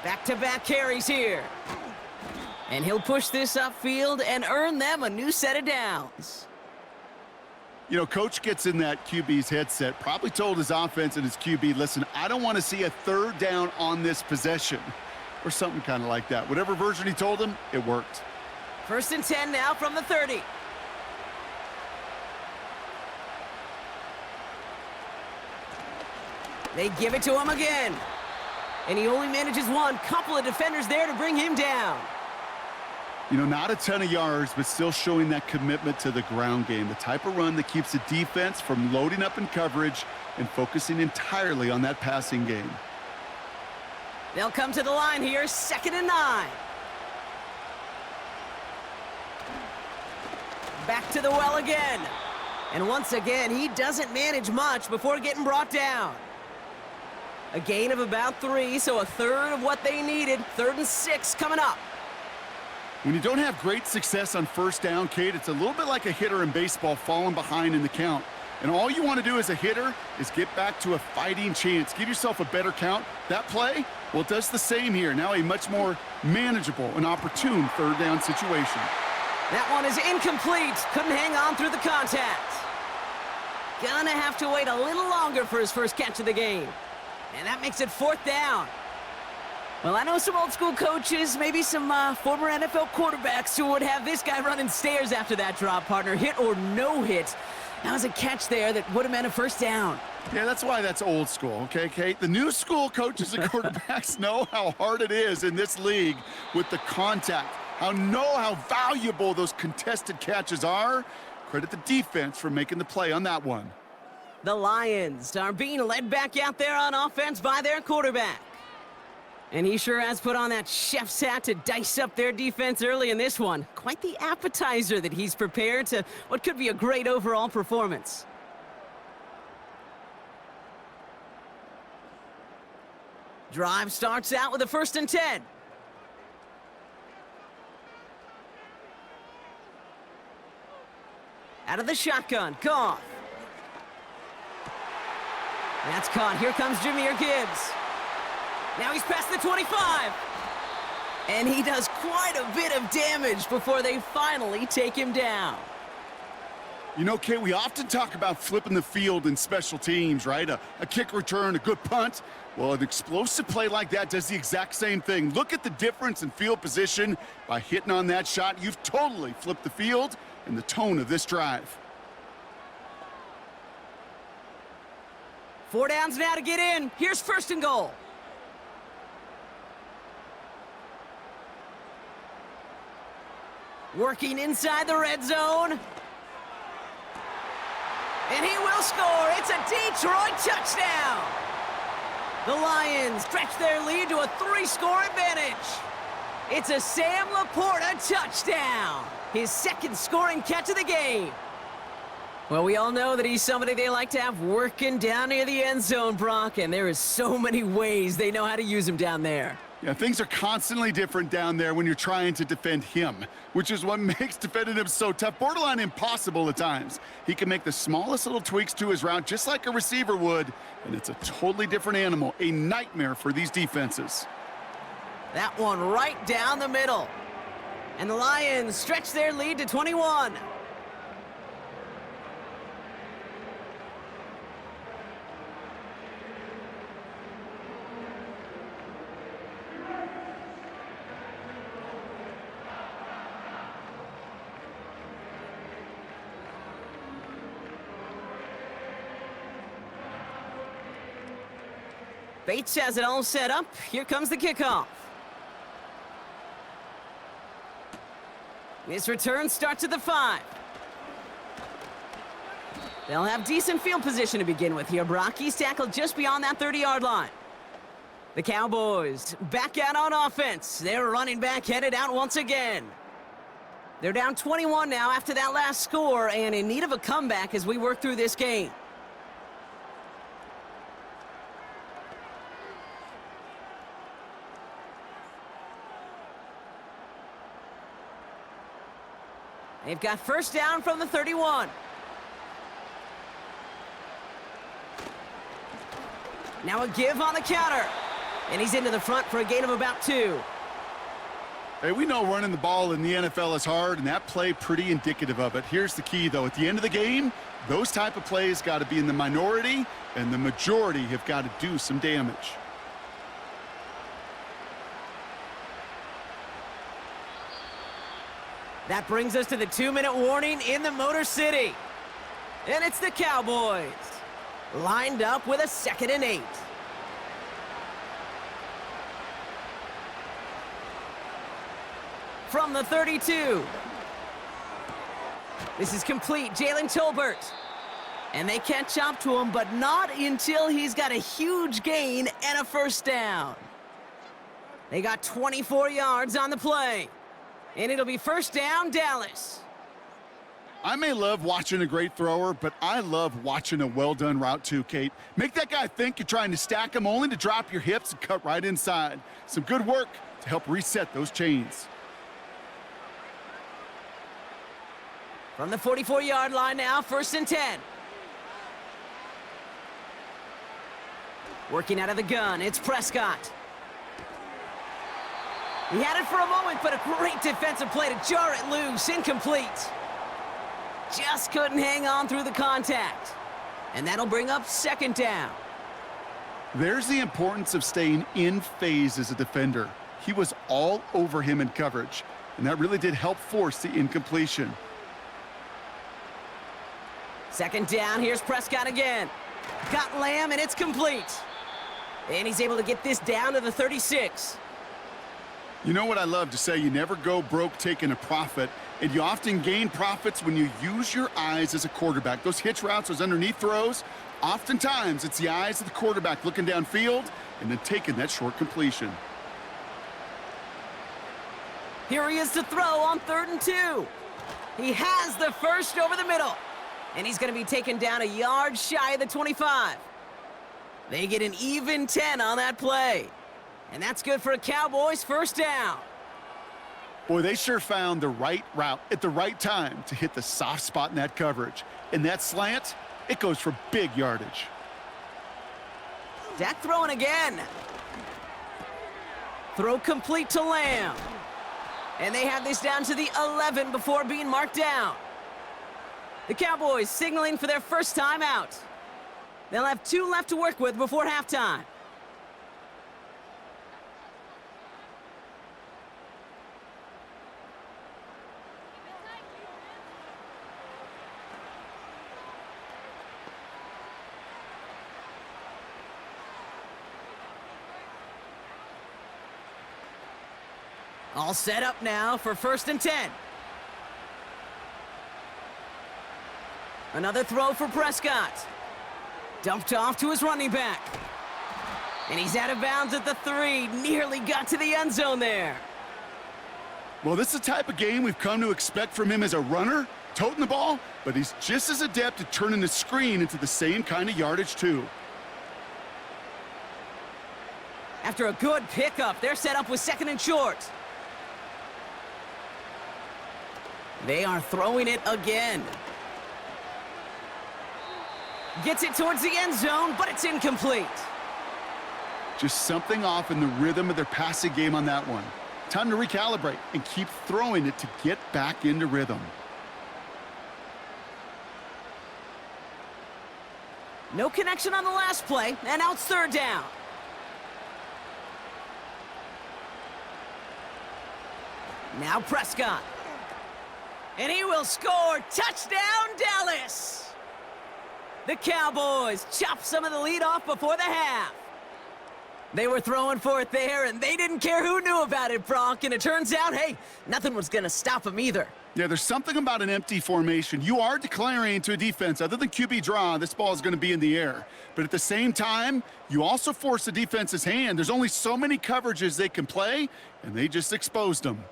Back-to-back carries here. And he'll push this upfield and earn them a new set of downs. You know, coach gets in that QB's headset, probably told his offense and his QB, listen, I don't want to see a 3rd down on this possession. Or something kind of like that. Whatever version he told him, it worked. 1st and 10 now from the 30. They give it to him again. And he only manages one. Couple of defenders there to bring him down. You know, not a ton of yards, but still showing that commitment to the ground game. The type of run that keeps the defense from loading up in coverage and focusing entirely on that passing game. They'll come to the line here. 2nd and 9. Back to the well again. And once again, he doesn't manage much before getting brought down. A gain of about 3, so a 1/3 of what they needed. 3rd and 6 coming up. When you don't have great success on 1st down, Kate, it's a little bit like a hitter in baseball falling behind in the count. And all you want to do as a hitter is get back to a fighting chance. Give yourself a better count. That play, well, it does the same here. Now a much more manageable and opportune 3rd down situation. That one is incomplete. Couldn't hang on through the contact. Gonna have to wait a little longer for his first catch of the game. And that makes it 4th down. Well, I know some old school coaches, maybe some former NFL quarterbacks who would have this guy running stairs after that drop, partner. Hit or no hit. That was a catch there that would have meant a 1st down. Yeah, that's why that's old school, okay, Kate? The new school coaches and quarterbacks know how hard it is in this league with the contact. How valuable those contested catches are. Credit the defense for making the play on that one. The Lions are being led back out there on offense by their quarterback. And he sure has put on that chef's hat to dice up their defense early in this one. Quite the appetizer that he's prepared to what could be a great overall performance. Drive starts out with a 1st and 10. Out of the shotgun, Goff. That's caught. Here comes Jahmyr Gibbs. Now he's past the 25. And he does quite a bit of damage before they finally take him down. You know, Kate, we often talk about flipping the field in special teams, right? A kick return, a good punt. Well, an explosive play like that does the exact same thing. Look at the difference in field position. By hitting on that shot, you've totally flipped the field and the tone of this drive. 4 downs now to get in. Here's 1st and goal. Working inside the red zone. And he will score. It's a Detroit touchdown. The Lions stretch their lead to a 3-score advantage. It's a Sam Laporta touchdown. His 2nd scoring catch of the game. Well, we all know that he's somebody they like to have working down near the end zone, Brock, and there is so many ways they know how to use him down there. Yeah, things are constantly different down there when you're trying to defend him, which is what makes defending him so tough, borderline impossible at times. He can make the smallest little tweaks to his route just like a receiver would, and it's a totally different animal, a nightmare for these defenses. That one right down the middle. And the Lions stretch their lead to 21. Bates has it all set up. Here comes the kickoff. This return starts at the 5. They'll have decent field position to begin with here, Brock. He's tackled just beyond that 30-yard line. The Cowboys back out on offense. Their running back headed out once again. They're down 21 now after that last score and in need of a comeback as we work through this game. They've got first down from the 31. Now a give on the counter. And he's into the front for a gain of about 2. Hey, we know running the ball in the NFL is hard, and that play pretty indicative of it. Here's the key, though. At the end of the game, those type of plays got to be in the minority, and the majority have got to do some damage. That brings us to the 2-minute warning in the Motor City. And it's the Cowboys, lined up with a 2nd and 8. From the 32. This is complete, Jalen Tolbert. And they catch up to him, but not until he's got a huge gain and a first down. They got 24 yards on the play. And it'll be first down, Dallas. I may love watching a great thrower, but I love watching a well-done route too, Kate. Make that guy think you're trying to stack him only to drop your hips and cut right inside. Some good work to help reset those chains. From the 44-yard line now, 1st and 10. Working out of the gun, it's Prescott. He had it for a moment, but a great defensive play to jar it loose. Incomplete. Just couldn't hang on through the contact. And that'll bring up 2nd down. There's the importance of staying in phase as a defender. He was all over him in coverage, and that really did help force the incompletion. 2nd down, here's Prescott again. Got Lamb, and it's complete. And he's able to get this down to the 36. You know what I love to say? You never go broke taking a profit, and you often gain profits when you use your eyes as a quarterback. Those hitch routes, those underneath throws, oftentimes it's the eyes of the quarterback looking downfield and then taking that short completion. Here he is to throw on 3rd and 2. He has the first over the middle, and he's going to be taken down a yard shy of the 25. They get an even 10 on that play. And that's good for a Cowboys first down. Boy, they sure found the right route at the right time to hit the soft spot in that coverage. And that slant, it goes for big yardage. Dak throwing again. Throw complete to Lamb. And they have this down to the 11 before being marked down. The Cowboys signaling for their first time out. They'll have 2 left to work with before halftime. All set up now for 1st and 10. Another throw for Prescott. Dumped off to his running back. And he's out of bounds at the 3. Nearly got to the end zone there. Well, this is the type of game we've come to expect from him as a runner, toting the ball, but he's just as adept at turning the screen into the same kind of yardage, too. After a good pickup, they're set up with 2nd and short. They are throwing it again. Gets it towards the end zone, but it's incomplete. Just something off in the rhythm of their passing game on that one. Time to recalibrate and keep throwing it to get back into rhythm. No connection on the last play, and now it's 3rd down. Now Prescott. And he will score. Touchdown, Dallas! The Cowboys chop some of the lead off before the half. They were throwing for it there, and they didn't care who knew about it, Bronk. And it turns out, hey, nothing was going to stop them either. Yeah, there's something about an empty formation. You are declaring to a defense, other than QB draw, this ball is going to be in the air. But at the same time, you also force the defense's hand. There's only so many coverages they can play, and they just exposed them.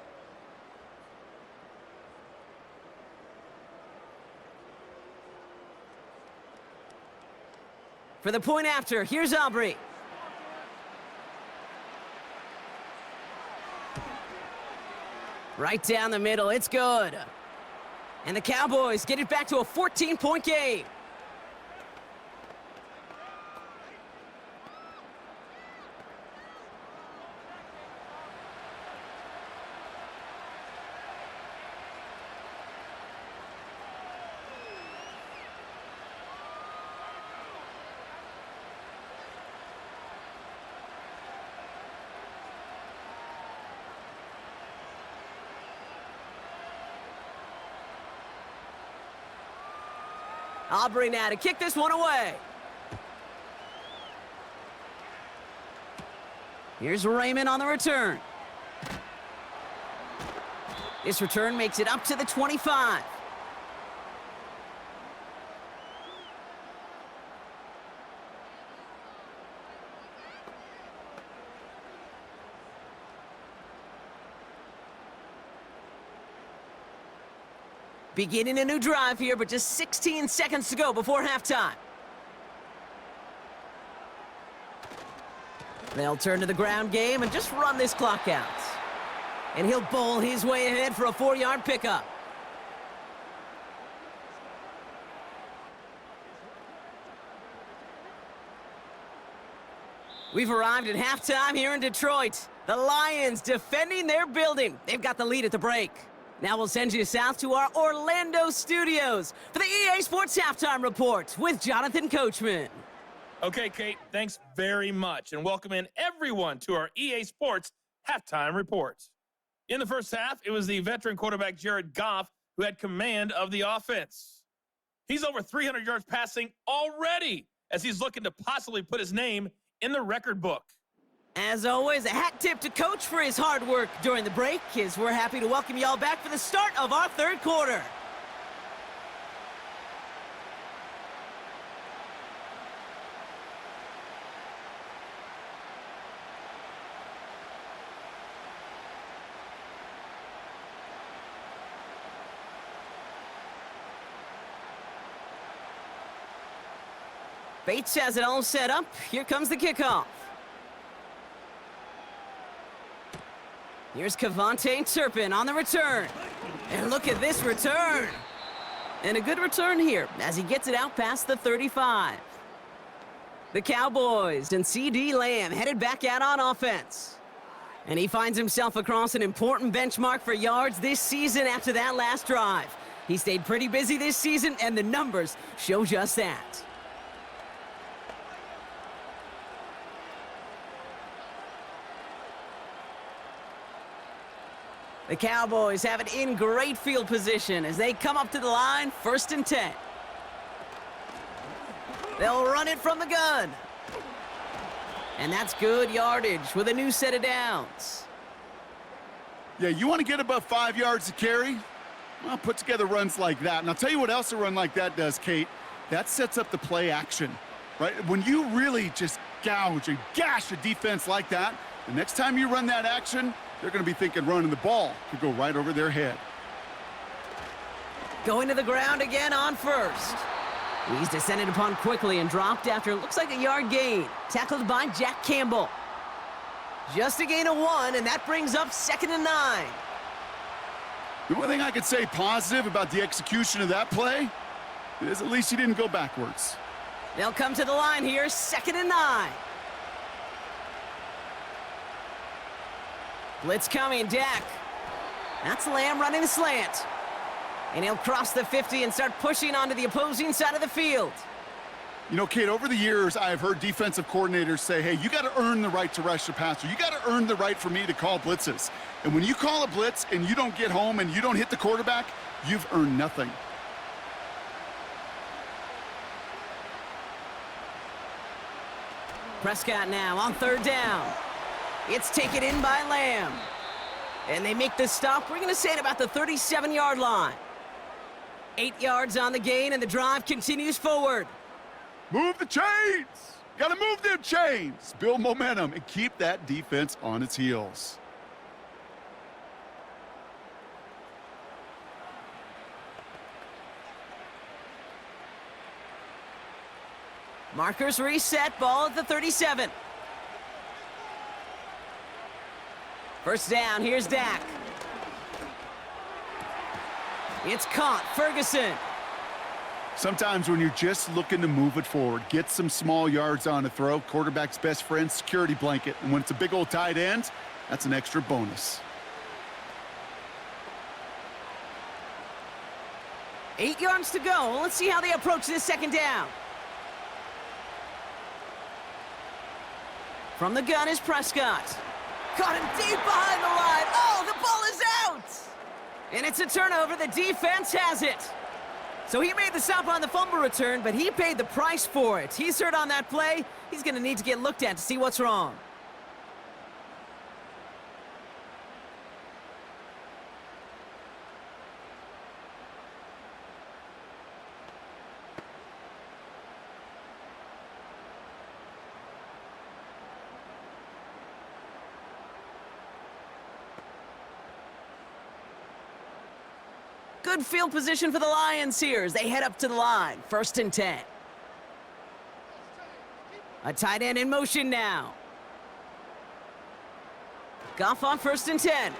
For the point after, here's Aubrey. Right down the middle, it's good. And the Cowboys get it back to a 14-point game. Aubrey now to kick this one away. Here's Raymond on the return. This return makes it up to the 25. Beginning a new drive here, but just 16 seconds to go before halftime. They'll turn to the ground game and just run this clock out. And he'll bowl his way ahead for a 4-yard pickup. We've arrived at halftime here in Detroit. The Lions defending their building. They've got the lead at the break. Now we'll send you south to our Orlando studios for the EA Sports Halftime Report with Jonathan Coachman. Okay, Kate, thanks very much, and welcome in everyone to our EA Sports Halftime Report. In the first half, it was the veteran quarterback Jared Goff who had command of the offense. He's over 300 yards passing already as he's looking to possibly put his name in the record book. As always, a hat tip to Coach for his hard work during the break, as we're happy to welcome y'all back for the start of our third quarter. Bates has it all set up. Here comes the kickoff. Here's Kevontae Turpin on the return. And look at this return. And a good return here as he gets it out past the 35. The Cowboys and C.D. Lamb headed back out on offense. And he finds himself across an important benchmark for yards this season after that last drive. He stayed pretty busy this season, and the numbers show just that. The Cowboys have it in great field position as they come up to the line, 1st and 10. They'll run it from the gun. And that's good yardage with a new set of downs. Yeah, you want to get above 5 yards to carry? Well, put together runs like that. And I'll tell you what else a run like that does, Kate. That sets up the play action, right? When you really just gouge and gash a defense like that, the next time you run that action, they're going to be thinking running the ball could go right over their head. Going to the ground again on 1st. He's descended upon quickly and dropped after it looks like a yard gain. Tackled by Jack Campbell. Just a gain of 1, and that brings up 2nd and 9. The only thing I could say positive about the execution of that play is at least he didn't go backwards. They'll come to the line here, 2nd and 9. Blitz coming, Dak. That's Lamb running the slant. And he'll cross the 50 and start pushing onto the opposing side of the field. You know, Kate, over the years, I've heard defensive coordinators say, hey, you got to earn the right to rush the passer. You got to earn the right for me to call blitzes. And when you call a blitz and you don't get home and you don't hit the quarterback, you've earned nothing. Prescott now on 3rd down. It's taken in by Lamb. And they make this stop, we're going to say at about the 37-yard line. 8 yards on the gain, and the drive continues forward. Move the chains! Gotta move them chains! Build momentum and keep that defense on its heels. Markers reset, ball at the 37. First down, here's Dak. It's caught, Ferguson. Sometimes when you're just looking to move it forward, get some small yards on a throw, quarterback's best friend, security blanket. And when it's a big old tight end, that's an extra bonus. 8 yards to go. Let's see how they approach this 2nd down. From the gun is Prescott. Caught him deep behind the line. Oh, the ball is out! And it's a turnover. The defense has it. So he made the stop on the fumble return, but he paid the price for it. He's hurt on that play. He's going to need to get looked at to see what's wrong. Good field position for the Lions here as they head up to the line. 1st and 10. A tight end in motion now. Goff on 1st and 10.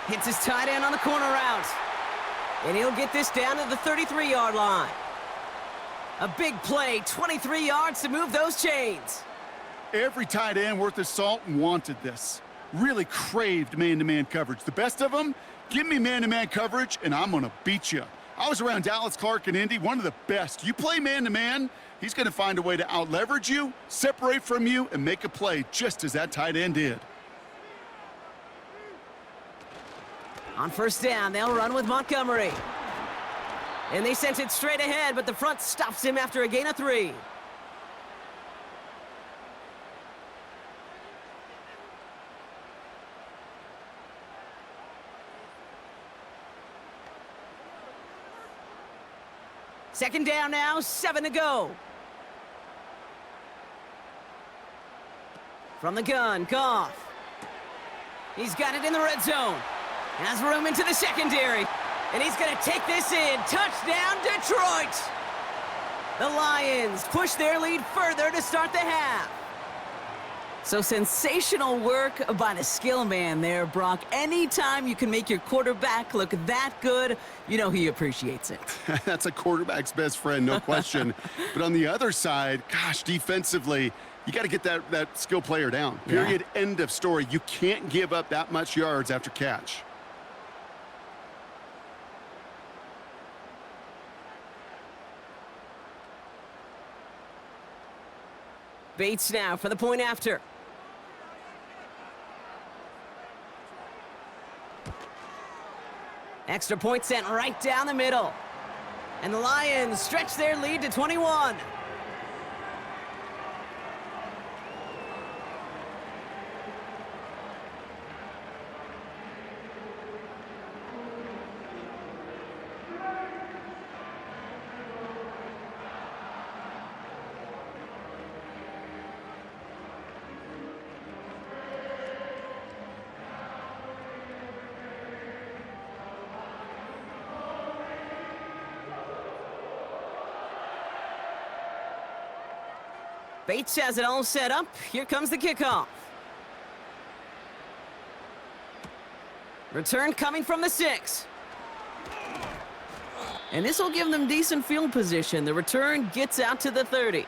Hits his tight end on the corner route. And he'll get this down to the 33-yard line. A big play, 23 yards to move those chains. Every tight end worth his salt wanted this. Really craved man-to-man coverage. The best of them, give me man-to-man coverage, and I'm going to beat you. I was around Dallas Clark and Indy, one of the best. You play man-to-man, he's going to find a way to out-leverage you, separate from you, and make a play just as that tight end did. On 1st down, they'll run with Montgomery. And they sent it straight ahead, but the front stops him after a gain of 3. Second down now, 7 to go. From the gun, Goff. He's got it in the red zone. Has room into the secondary. And he's going to take this in. Touchdown, Detroit! The Lions push their lead further to start the half. So sensational work by the skill man there, Brock. Anytime you can make your quarterback look that good, you know he appreciates it. That's a quarterback's best friend, no question. But on the other side, gosh, defensively, you got to get that skill player down. Period, yeah. End of story. You can't give up that much yards after catch. Bates now for the point after. Extra point sent right down the middle. And the Lions stretch their lead to 21. Bates has it all set up. Here comes the kickoff. Return coming from the 6. And this will give them decent field position. The return gets out to the 30.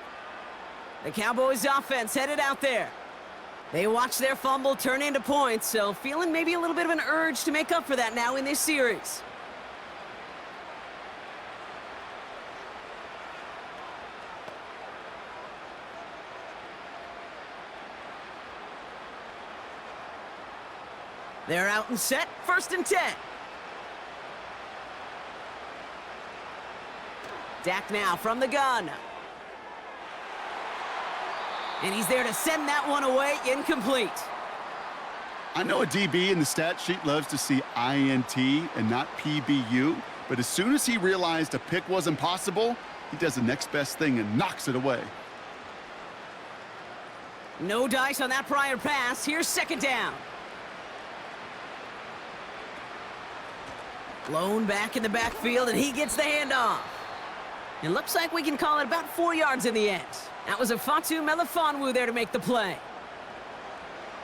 The Cowboys offense headed out there. They watch their fumble turn into points, so feeling maybe a little bit of an urge to make up for that now in this series. They're out and set, 1st and 10. Dak now from the gun. And he's there to send that one away incomplete. I know a DB in the stat sheet loves to see INT and not PBU, but as soon as he realized a pick wasn't possible, he does the next best thing and knocks it away. No dice on that prior pass. Here's second down. Blown back in the backfield, and he gets the handoff. It looks like we can call it about 4 yards in the end. That was a Fatu Melifonwu there to make the play.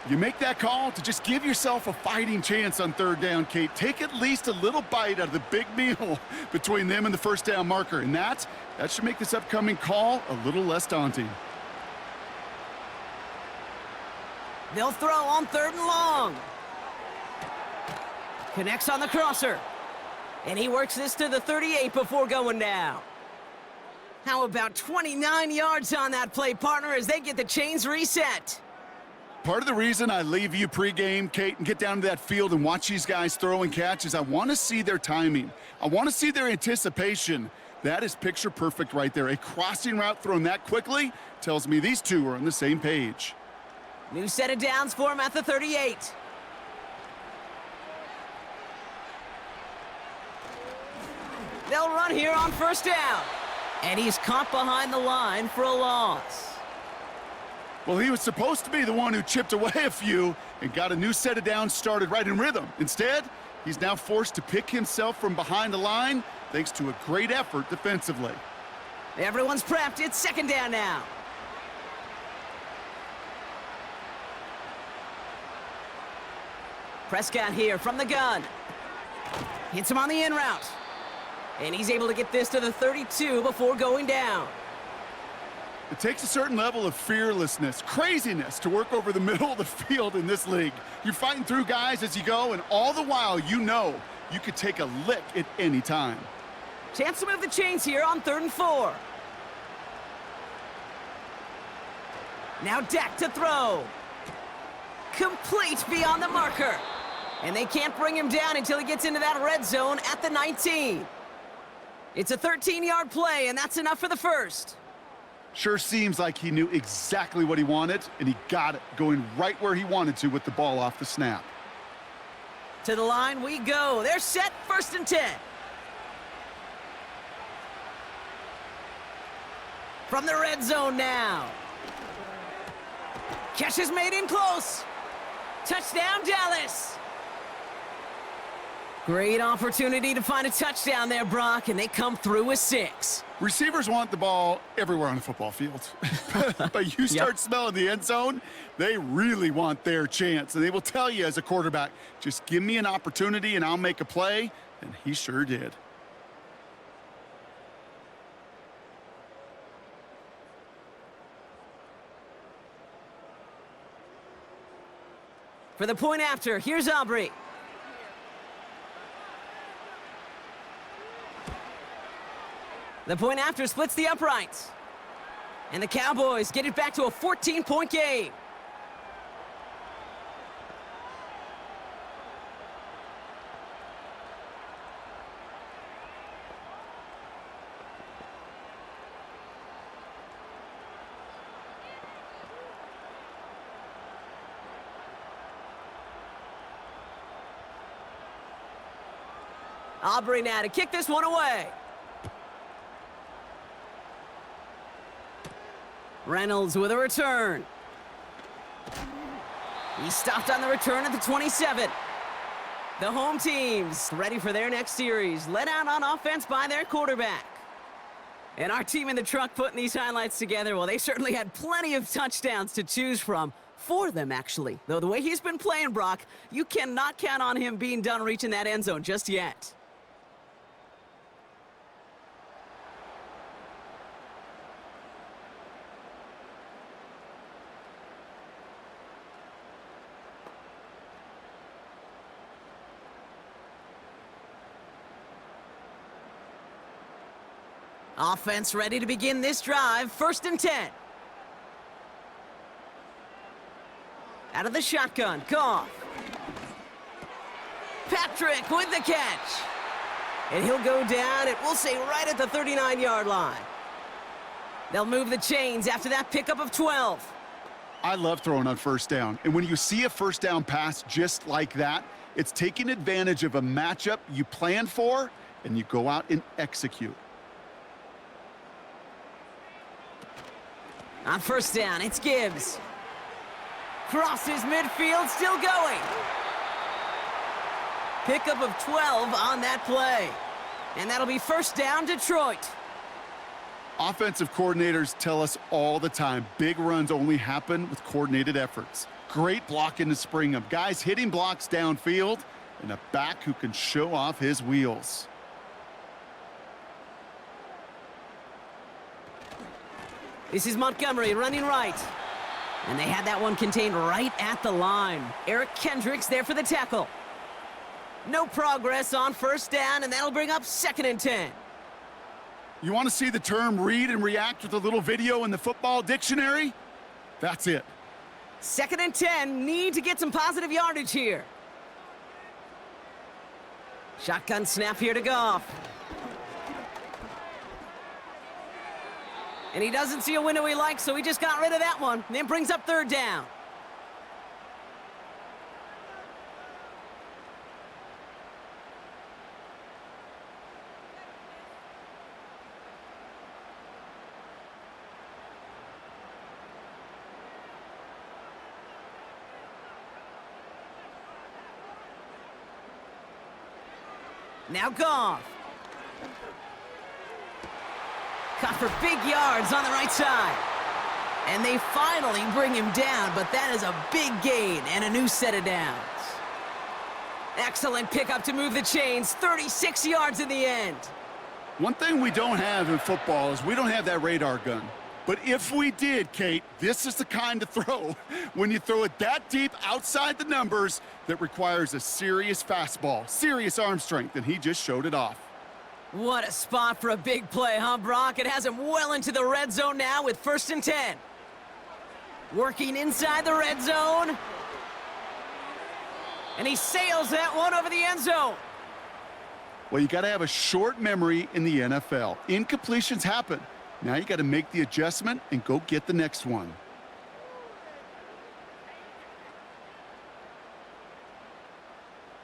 You make that call to just give yourself a fighting chance on third down, Kate. Take at least a little bite out of the big meal between them and the first down marker, and that should make this upcoming call a little less daunting. They'll throw on third and long. Connects on the crosser. And he works this to the 38 before going down. How about 29 yards on that play, partner, as they get the chains reset? Part of the reason I leave you pregame, Kate, and get down to that field and watch these guys throw and catch is I want to see their timing. I want to see their anticipation. That is picture perfect right there. A crossing route thrown that quickly tells me these two are on the same page. New set of downs for him at the 38. They'll run here on first down. And he's caught behind the line for a loss. Well, he was supposed to be the one who chipped away a few and got a new set of downs started right in rhythm. Instead, he's now forced to pick himself from behind the line thanks to a great effort defensively. Everyone's prepped. It's second down now. Prescott here from the gun. Hits him on the in route. And he's able to get this to the 32 before going down. It takes a certain level of fearlessness, craziness to work over the middle of the field in this league. You're fighting through guys as you go, and all the while you know you could take a lick at any time. Chance to move the chains here on 3rd and 4. Now Dak to throw. Complete beyond the marker. And they can't bring him down until he gets into that red zone at the 19. It's a 13-yard play, and that's enough for the first. Sure seems like he knew exactly what he wanted, and he got it, going right where he wanted to with the ball off the snap. To the line we go. They're set, 1st and 10. From the red zone now. Catch is made in close. Touchdown, Dallas. Great opportunity to find a touchdown there, Brock, and they come through with 6. Receivers want the ball everywhere on the football field. But you start smelling the end zone, they really want their chance. And they will tell you as a quarterback, just give me an opportunity and I'll make a play. And he sure did. For the point after, here's Aubrey. The point after splits the uprights. And the Cowboys get it back to a 14-point game. Aubrey now to kick this one away. Reynolds with a return. He stopped on the return at the 27. The home teams ready for their next series, led out on offense by their quarterback. And our team in the truck putting these highlights together, well, they certainly had plenty of touchdowns to choose from. 4 of them, actually. Though the way he's been playing, Brock, you cannot count on him being done reaching that end zone just yet. Offense ready to begin this drive. 1st and 10. Out of the shotgun. Goff. Patrick with the catch. And he'll go down, it will say right at the 39-yard line. They'll move the chains after that pickup of 12. I love throwing on first down. And when you see a first down pass just like that, it's taking advantage of a matchup you plan for, and you go out and execute. On first down, it's Gibbs. Crosses midfield, still going. Pickup of 12 on that play. And that'll be first down, Detroit. Offensive coordinators tell us all the time, big runs only happen with coordinated efforts. Great blocking to spring them. Guys hitting blocks downfield, and a back who can show off his wheels. This is Montgomery running right. And they had that one contained right at the line. Eric Kendricks there for the tackle. No progress on first down, and that'll bring up 2nd and 10. You want to see the term read and react with a little video in the football dictionary? That's it. 2nd and 10, need to get some positive yardage here. Shotgun snap here to Goff. And he doesn't see a window he likes, so he just got rid of that one. And then brings up 3rd down. Now Goff. Caught for big yards on the right side. And they finally bring him down, but that is a big gain and a new set of downs. Excellent pickup to move the chains, 36 yards in the end. One thing we don't have in football is we don't have that radar gun. But if we did, Kate, this is the kind of throw, when you throw it that deep outside the numbers, that requires a serious fastball, serious arm strength, and he just showed it off. What a spot for a big play, huh, Brock? It has him well into the red zone now with 1st and 10. Working inside the red zone. And he sails that one over the end zone. Well, you got to have a short memory in the NFL. Incompletions happen. Now you got to make the adjustment and go get the next one.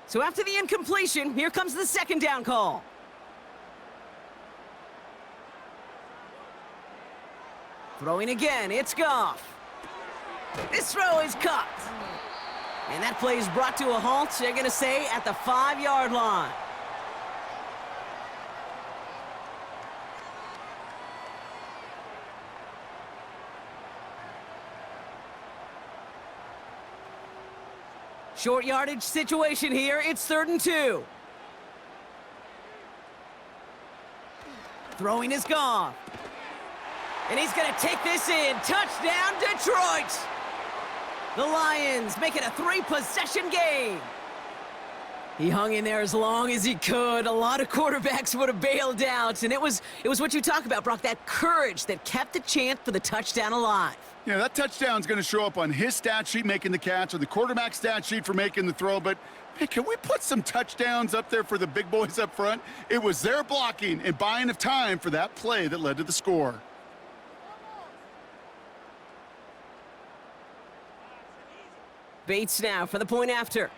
So after the incompletion, here comes the 2nd down call. Throwing again, it's Goff. This throw is caught. And that play is brought to a halt, they're going to say, at the 5-yard line. Short yardage situation here. It's 3rd and 2. Throwing is Goff. And he's going to take this in. Touchdown, Detroit! The Lions make it a 3-possession game. He hung in there as long as he could. A lot of quarterbacks would have bailed out. And it was what you talk about, Brock, that courage that kept the chance for the touchdown alive. Yeah, that touchdown's going to show up on his stat sheet making the catch or the quarterback stat sheet for making the throw. But, hey, can we put some touchdowns up there for the big boys up front? It was their blocking and buying of time for that play that led to the score. Bates now for the point after.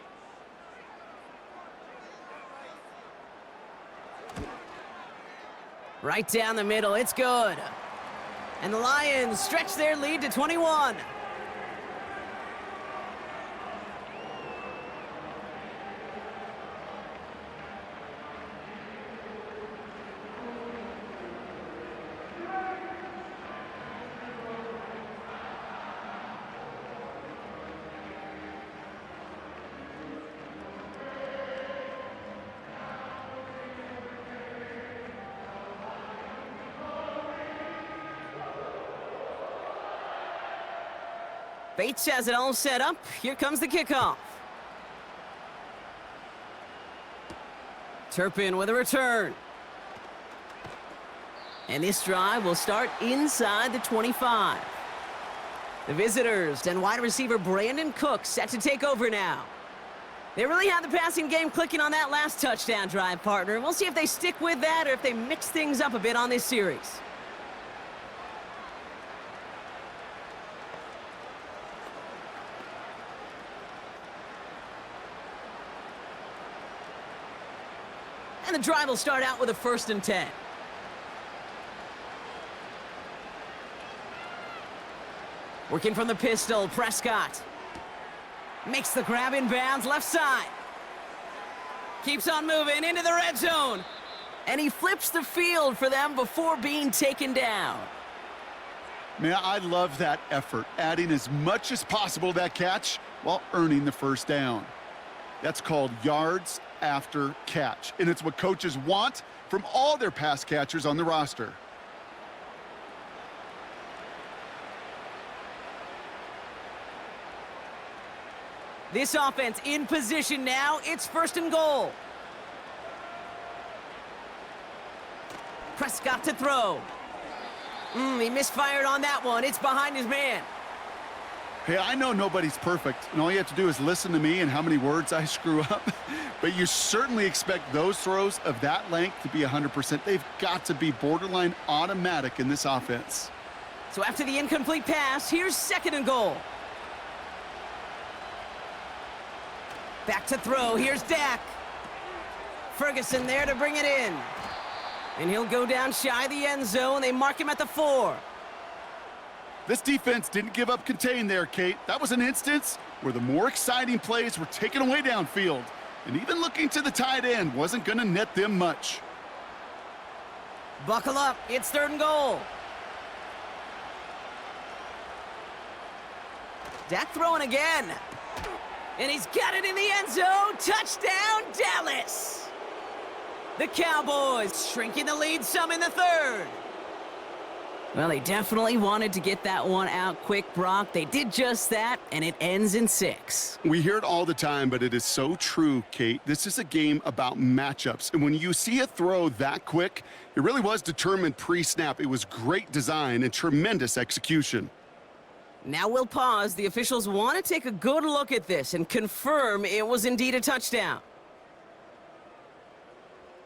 Right down the middle, it's good. And the Lions stretch their lead to 21. Bates has it all set up. Here comes the kickoff. Turpin with a return. And this drive will start inside the 25. The visitors and wide receiver Brandon Cook set to take over now. They really had the passing game clicking on that last touchdown drive, partner. We'll see if they stick with that or if they mix things up a bit on this series. And the drive will start out with a 1st and 10. Working from the pistol, Prescott. Makes the grab inbounds, left side. Keeps on moving into the red zone. And he flips the field for them before being taken down. Man, I love that effort, adding as much as possible to that catch while earning the 1st down. That's called yards after catch, and it's what coaches want from all their pass catchers on the roster. This offense in position now. It's 1st and goal. Prescott to throw. He misfired on that one. It's behind his man. Hey, I know nobody's perfect, and all you have to do is listen to me and how many words I screw up. But you certainly expect those throws of that length to be 100%. They've got to be borderline automatic in this offense. So after the incomplete pass, here's 2nd and goal. Back to throw. Here's Dak. Ferguson there to bring it in. And he'll go down shy of the end zone. They mark him at the 4. This defense didn't give up contain there, Kate. That was an instance where the more exciting plays were taken away downfield. And even looking to the tight end wasn't going to net them much. Buckle up. It's 3rd and goal. Dak throwing again. And he's got it in the end zone. Touchdown, Dallas. The Cowboys shrinking the lead some in the 3rd. Well, they definitely wanted to get that one out quick, Brock. They did just that, and it ends in 6. We hear it all the time, but it is so true, Kate. This is a game about matchups. And when you see a throw that quick, it really was determined pre-snap. It was great design and tremendous execution. Now we'll pause. The officials want to take a good look at this and confirm it was indeed a touchdown.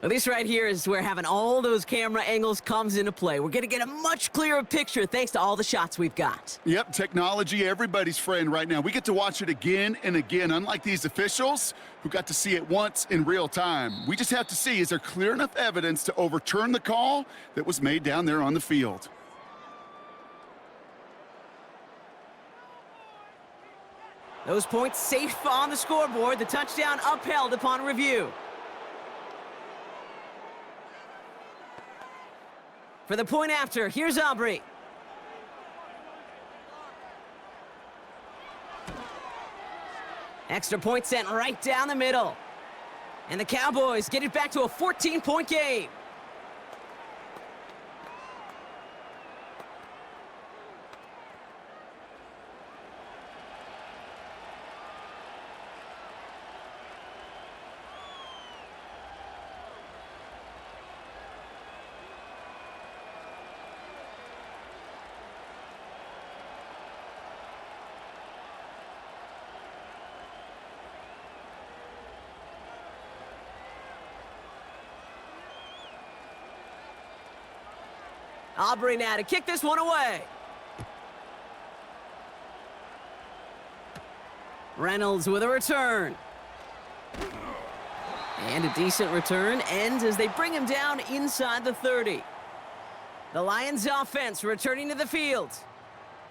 Well, this right here is where having all those camera angles comes into play. We're going to get a much clearer picture thanks to all the shots we've got. Yep, technology, everybody's friend right now. We get to watch it again and again, unlike these officials who got to see it once in real time. We just have to see, is there clear enough evidence to overturn the call that was made down there on the field? Those points safe on the scoreboard. The touchdown upheld upon review. For the point after, here's Aubrey. Extra point sent right down the middle. And the Cowboys get it back to a 14-point game. Aubrey now to kick this one away. Reynolds with a return. And a decent return ends as they bring him down inside the 30. The Lions offense returning to the field.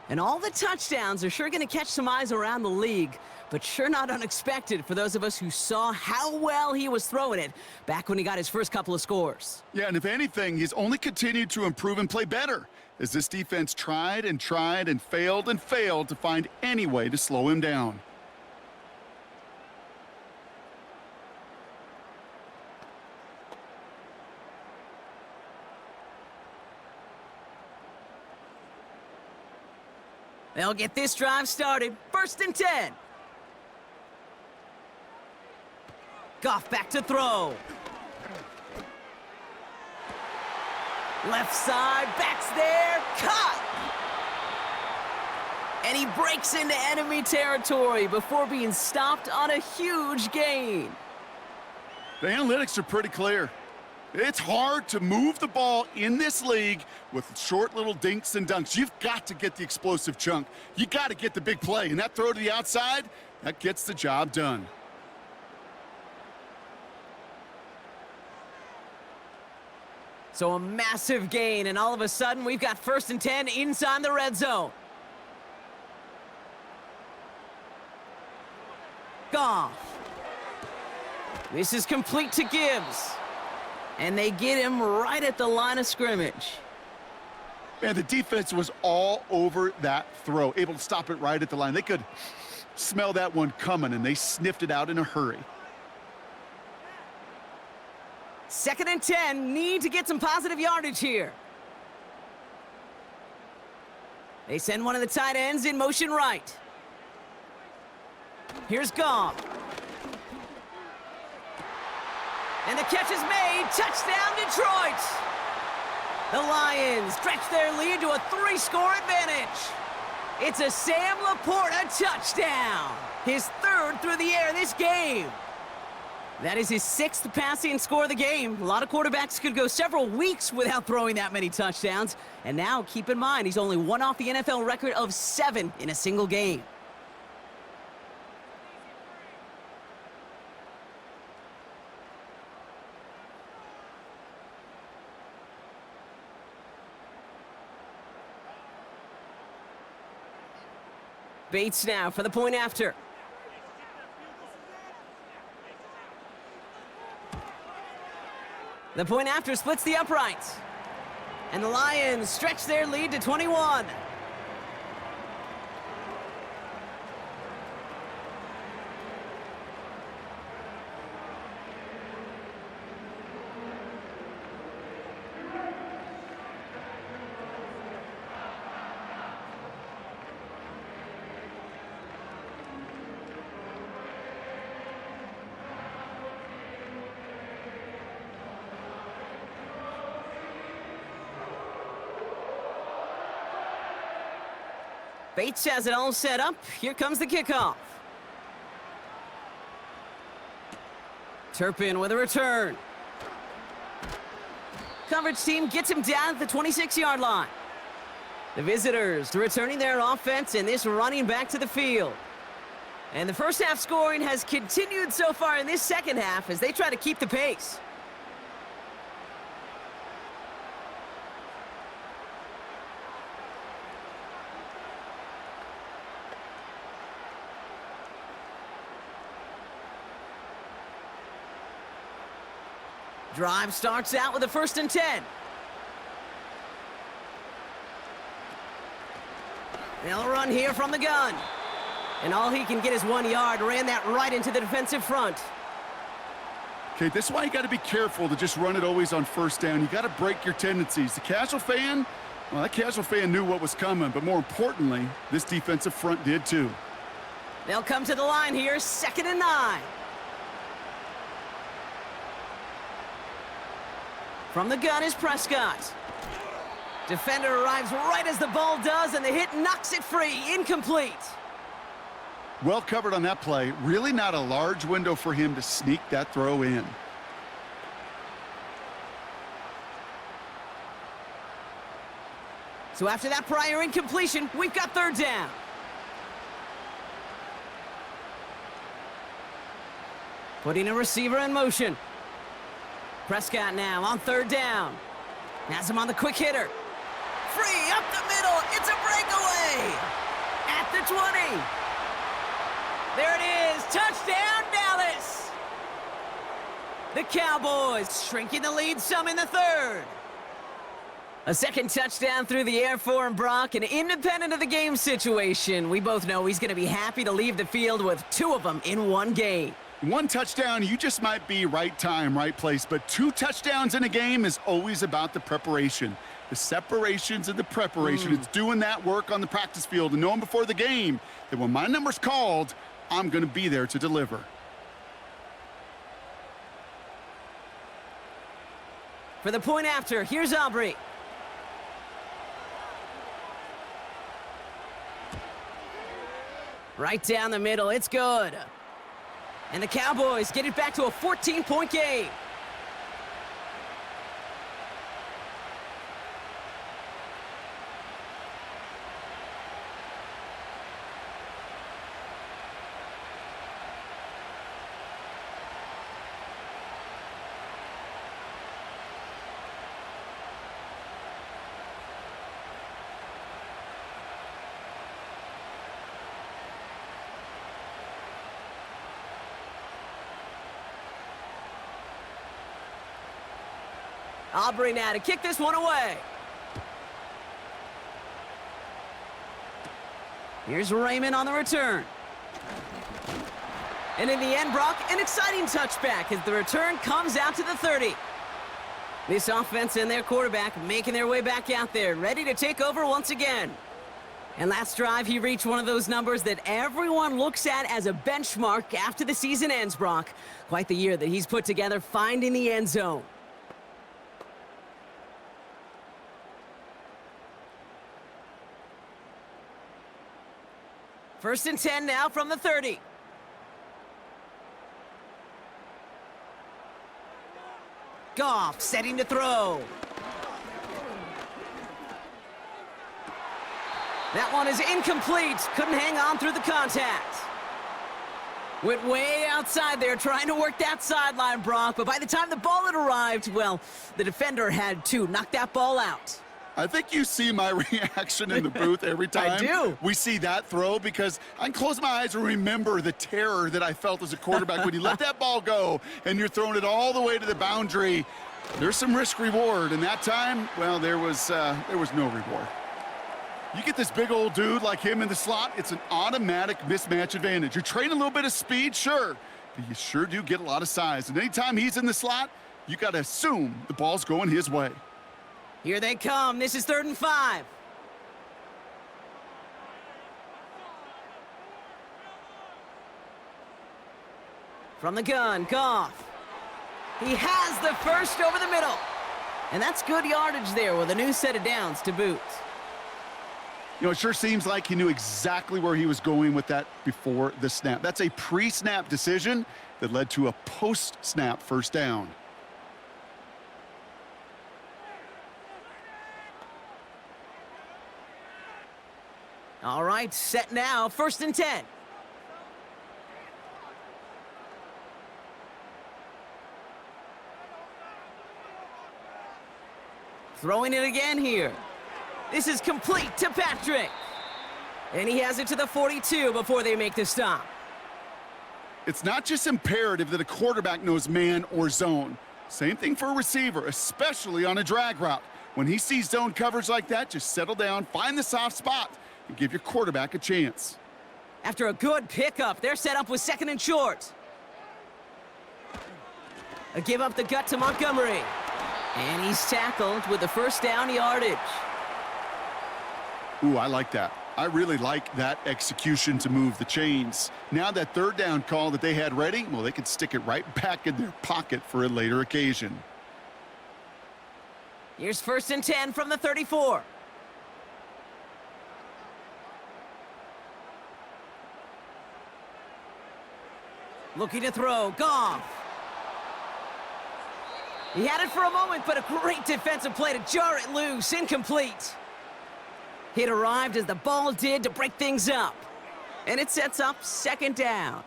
And all the touchdowns are sure going to catch some eyes around the league, but sure not unexpected for those of us who saw how well he was throwing it back when he got his first couple of scores. Yeah, and if anything, he's only continued to improve and play better as this defense tried and failed to find any way to slow him down. They'll get this drive started. 1st and 10. Goff back to throw. Left side, back's there, caught! And he breaks into enemy territory before being stopped on a huge gain. The analytics are pretty clear. It's hard to move the ball in this league with short little dinks and dunks. You've got to get the explosive chunk. You got to get the big play, and that throw to the outside, that gets the job done. So a massive gain, and all of a sudden, we've got 1st and 10 inside the red zone. Goff. This is complete to Gibbs. And they get him right at the line of scrimmage. Man, the defense was all over that throw, able to stop it right at the line. They could smell that one coming, and they sniffed it out in a hurry. 2nd and 10, need to get some positive yardage here. They send one of the tight ends in motion right. Here's Goff. And the catch is made. Touchdown, Detroit. The Lions stretch their lead to a 3-score advantage. It's a Sam Laporta touchdown. His 3rd through the air this game. That is his 6th passing score of the game. A lot of quarterbacks could go several weeks without throwing that many touchdowns. And now, keep in mind, he's only one off the NFL record of 7 in a single game. Bates now for the point after. The point after splits the uprights. And the Lions stretch their lead to 21. Bates has it all set up. Here comes the kickoff. Turpin with a return. Coverage team gets him down at the 26-yard line. The visitors returning their offense and this running back to the field. And the first half scoring has continued so far in this second half as they try to keep the pace. Drive starts out with a 1st and 10. They'll run here from the gun. And all he can get is 1 yard. Ran that right into the defensive front. Okay, this is why you got to be careful to just run it always on 1st down. You got to break your tendencies. The casual fan, well, that casual fan knew what was coming, but more importantly, this defensive front did too. They'll come to the line here, 2nd and 9. From the gun is Prescott. Defender arrives right as the ball does, and the hit knocks it free. Incomplete. Well covered on that play. Really not a large window for him to sneak that throw in. So after that prior incompletion, we've got 3rd down. Putting a receiver in motion. Prescott now on 3rd down. Has him on the quick hitter. Free up the middle. It's a breakaway. At the 20. There it is. Touchdown, Dallas. The Cowboys shrinking the lead some in the 3rd. A 2nd touchdown through the air for Brock, and independent of the game situation, we both know he's going to be happy to leave the field with 2 of them in one game. 1 touchdown, you just might be right time, right place, but 2 touchdowns in a game is always about the preparation. The separations and the preparation. It's doing that work on the practice field and knowing before the game that when my number's called, I'm going to be there to deliver. For the point after, here's Aubrey. Right down the middle, it's good. And the Cowboys get it back to a 14-point game. Aubrey now to kick this one away. Here's Raymond on the return. And in the end, Brock, an exciting touchback as the return comes out to the 30. This offense and their quarterback making their way back out there, ready to take over once again. And last drive, he reached one of those numbers that everyone looks at as a benchmark after the season ends, Brock. Quite the year that he's put together finding the end zone. First and 10 now from the 30. Goff setting to throw. That one is incomplete. Couldn't hang on through the contact. Went way outside there trying to work that sideline, Brock. But by the time the ball had arrived, well, the defender had to knock that ball out. I think you see my reaction in the booth every time I do. we see that throw, because I can close my eyes and remember the terror that I felt as a quarterback when you let that ball go and you're throwing it all the way to the boundary. There's some risk reward, and that time, well, there was no reward. You get this big old dude like him in the slot, it's an automatic mismatch advantage. You're trading a little bit of speed, sure, but you sure do get a lot of size. And anytime he's in the slot, you got to assume the ball's going his way. Here they come. This is 3rd and 5. From the gun, Goff. He has the first over the middle. And that's good yardage there with a new set of downs to boot. You know, it sure seems like he knew exactly where he was going with that before the snap. That's a pre-snap decision that led to a post-snap first down. All right, set now, 1st and 10. Throwing it again here. This is complete to Patrick. And he has it to the 42 before they make the stop. It's not just imperative that a quarterback knows man or zone. Same thing for a receiver, especially on a drag route. When he sees zone coverage like that, just settle down, find the soft spot, and give your quarterback a chance. After a good pickup, they're set up with 2nd and short. A give up the gut to Montgomery. And he's tackled with the first down yardage. Ooh, I like that. I really like that execution to move the chains. Now that 3rd down call that they had ready, well, they could stick it right back in their pocket for a later occasion. Here's 1st and 10 from the 34. Looking to throw, Goff. He had it for a moment, but a great defensive play to jar it loose, incomplete. Hit arrived as the ball did to break things up. And it sets up 2nd down.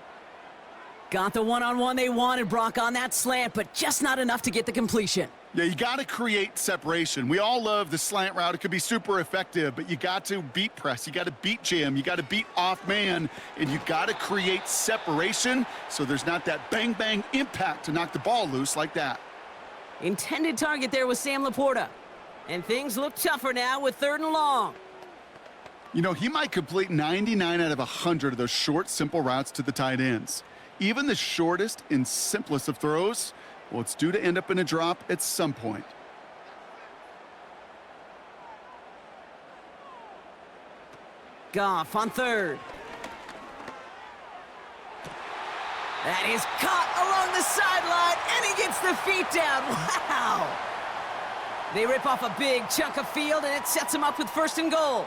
Got the one-on-one they wanted, Brock, on that slant, but just not enough to get the completion. Yeah, you got to create separation. We all love the slant route. It could be super effective, but you got to beat press. You got to beat jam. You got to beat off man, and you got to create separation so there's not that bang-bang impact to knock the ball loose like that. Intended target there was Sam Laporta. And things look tougher now with 3rd and long. You know, he might complete 99 out of 100 of those short, simple routes to the tight ends. Even the shortest and simplest of throws, well, it's due to end up in a drop at some point. Goff on 3rd. That is caught along the sideline, and he gets the feet down. Wow! They rip off a big chunk of field, and it sets him up with 1st and goal.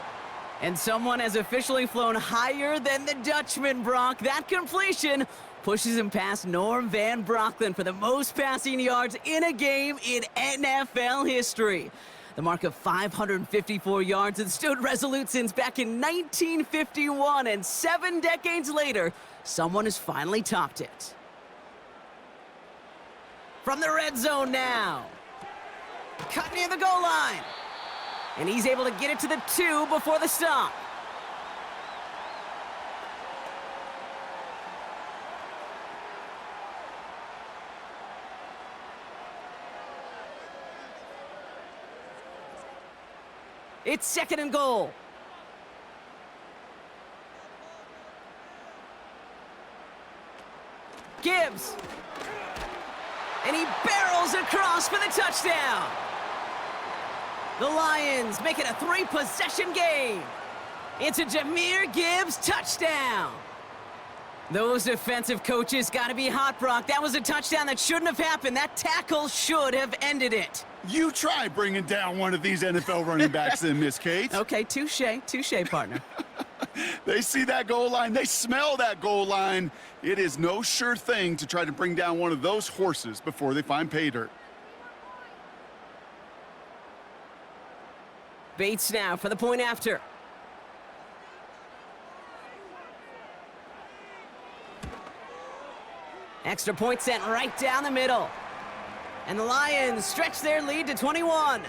And someone has officially flown higher than the Dutchman, Brock. That completion pushes him past Norm Van Brocklin for the most passing yards in a game in NFL history. The mark of 554 yards has stood resolute since back in 1951, and 7 decades later, someone has finally topped it. From the red zone now. Cut near the goal line. And he's able to get it to the 2 before the stop. It's 2nd and goal. Gibbs. And he barrels across for the touchdown. The Lions make it a 3-possession game. It's a Jahmyr Gibbs touchdown. Those defensive coaches got to be hot, Brock. That was a touchdown that shouldn't have happened. That tackle should have ended it. You try bringing down one of these NFL running backs then, Miss Kate. Okay, touche, partner. They see that goal line. They smell that goal line. It is no sure thing to try to bring down one of those horses before they find pay dirt. Bates now for the point after. Extra point sent right down the middle. And the Lions stretch their lead to 21.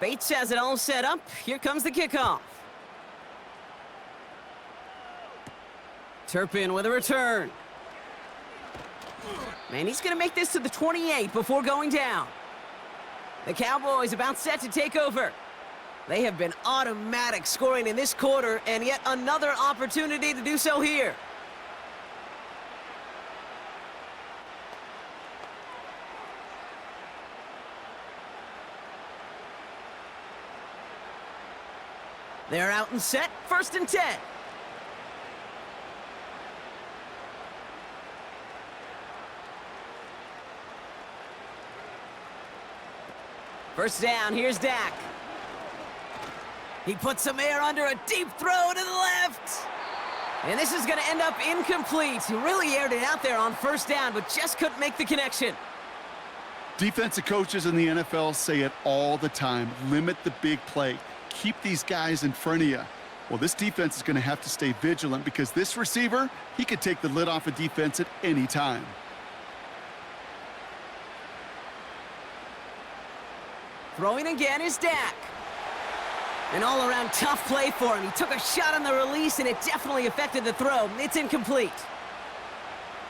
Bates has it all set up. Here comes the kickoff. Turpin with a return. Man, he's going to make this to the 28 before going down. The Cowboys about set to take over. They have been automatic scoring in this quarter, and yet another opportunity to do so here. They're out and set, 1st and 10. First down, here's Dak. He puts some air under a deep throw to the left. And this is going to end up incomplete. He really aired it out there on 1st down, but just couldn't make the connection. Defensive coaches in the NFL say it all the time. Limit the big play. Keep these guys in front of you. Well, this defense is going to have to stay vigilant because this receiver, he could take the lid off a defense at any time. Throwing again is Dak. An all-around tough play for him. He took a shot on the release, and it definitely affected the throw. It's incomplete.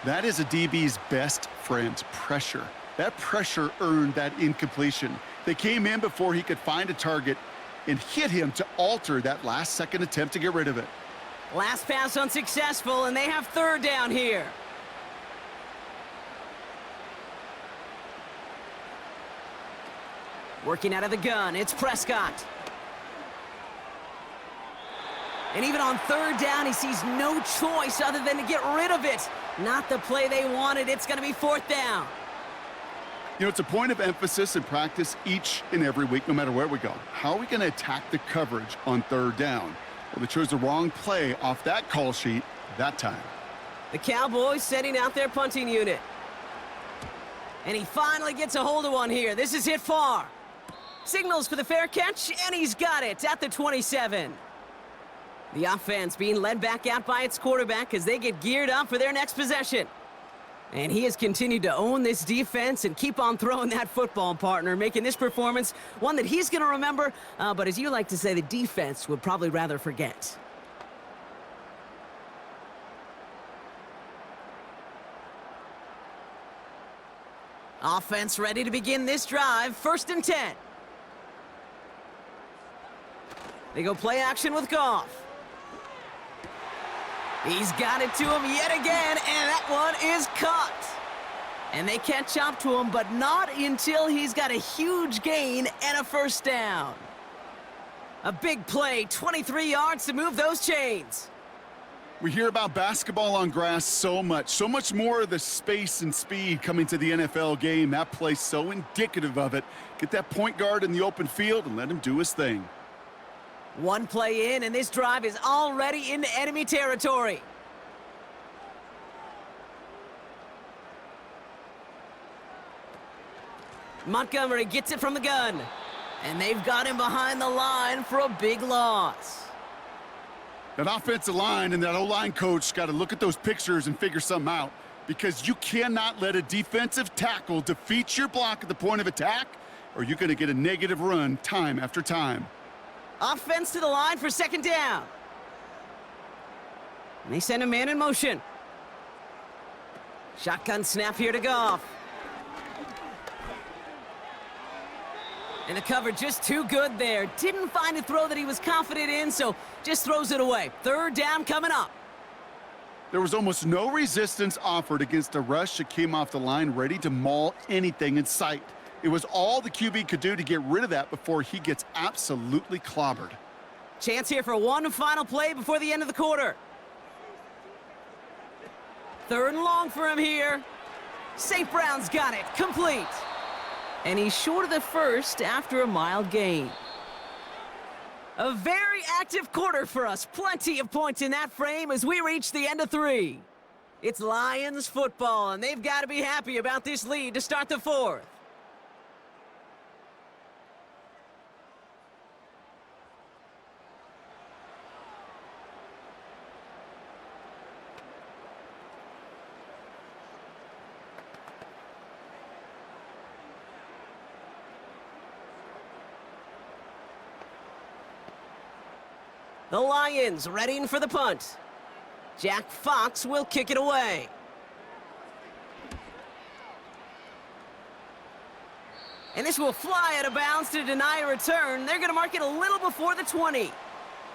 That is a DB's best friend, pressure. That pressure earned that incompletion. They came in before he could find a target and hit him to alter that last-second attempt to get rid of it. Last pass unsuccessful, and they have 3rd down here. Working out of the gun, it's Prescott. And even on 3rd down, he sees no choice other than to get rid of it. Not the play they wanted. It's going to be 4th down. You know, it's a point of emphasis in practice each and every week, no matter where we go. How are we going to attack the coverage on 3rd down? Well, they chose the wrong play off that call sheet that time. The Cowboys setting out their punting unit. And he finally gets a hold of one here. This is hit far. Signals for the fair catch, and he's got it at the 27. The offense being led back out by its quarterback as they get geared up for their next possession. And he has continued to own this defense and keep on throwing that football, partner, making this performance one that he's going to remember, but as you like to say, the defense would probably rather forget. Offense ready to begin this drive, 1st and 10. They go play action with Goff. He's got it to him yet again, and that one is caught. And they catch up to him, but not until he's got a huge gain and a 1st down. A big play, 23 yards to move those chains. We hear about basketball on grass so much more of the space and speed coming to the NFL game. That play's so indicative of it. Get that point guard in the open field and let him do his thing. One play in, and this drive is already into enemy territory. Montgomery gets it from the gun. And they've got him behind the line for a big loss. That offensive line and that O-line coach got to look at those pictures and figure something out, because you cannot let a defensive tackle defeat your block at the point of attack, or you're going to get a negative run time after time. Offense to the line for second down. And they send a man in motion. Shotgun snap here to Goff. And the cover just too good there. Didn't find a throw that he was confident in, so just throws it away. Third down coming up. There was almost no resistance offered against a rush that came off the line ready to maul anything in sight. It was all the QB could do to get rid of that before he gets absolutely clobbered. Chance here for one final play before the end of the quarter. Third and long for him here. St. Brown's got it, complete. And he's short of the first after a mild gain. A very active quarter for us. Plenty of points in that frame as we reach the end of 3. It's Lions football, and they've got to be happy about this lead to start the 4th. The Lions readying for the punt. Jack Fox will kick it away. And this will fly out of bounds to deny a return. They're going to mark it a little before the 20.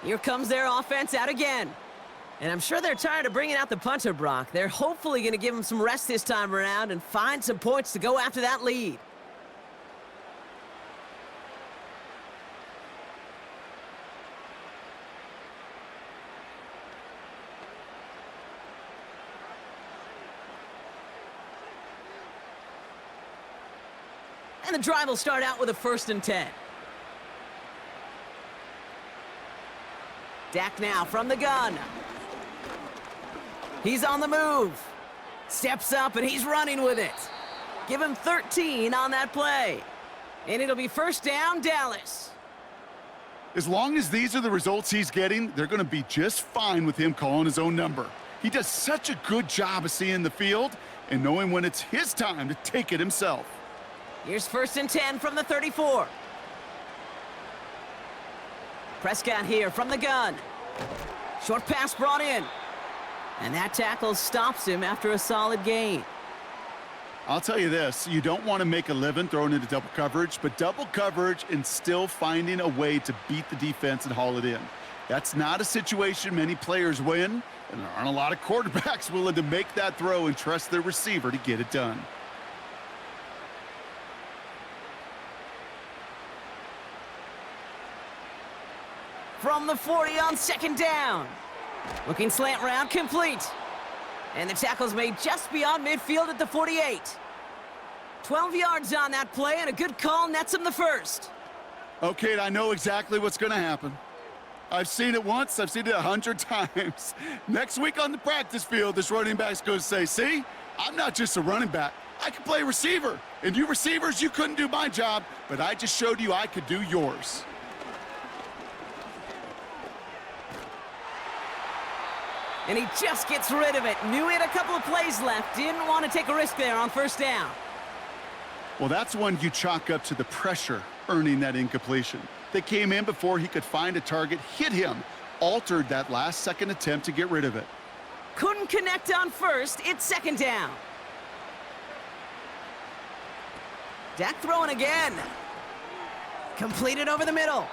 Here comes their offense out again. And I'm sure they're tired of bringing out the punter, Brock. They're hopefully going to give him some rest this time around and find some points to go after that lead. And the drive will start out with a 1st and 10. Dak now from the gun. He's on the move. Steps up and he's running with it. Give him 13 on that play. And it'll be 1st down, Dallas. As long as these are the results he's getting, they're going to be just fine with him calling his own number. He does such a good job of seeing the field and knowing when it's his time to take it himself. Here's 1st and 10 from the 34. Prescott here from the gun. Short pass brought in. And that tackle stops him after a solid gain. I'll tell you this, you don't want to make a living throwing into double coverage, but double coverage and still finding a way to beat the defense and haul it in. That's not a situation many players win, and there aren't a lot of quarterbacks willing to make that throw and trust their receiver to get it done. From the 40 on 2nd down. Looking slant route, complete. And the tackle's made just beyond midfield at the 48. 12 yards on that play, and a good call nets him the 1st. Okay, I know exactly what's going to happen. I've seen it once, I've seen it 100 times. Next week on the practice field, this running back's going to say, see, I'm not just a running back. I can play receiver. And you receivers, you couldn't do my job, but I just showed you I could do yours. And he just gets rid of it. Knew he had a couple of plays left. Didn't want to take a risk there on 1st down. Well, that's one you chalk up to the pressure earning that incompletion. They came in before he could find a target, hit him, altered that last-second attempt to get rid of it. Couldn't connect on 1st. It's 2nd down. Dak throwing again. Completed over the middle.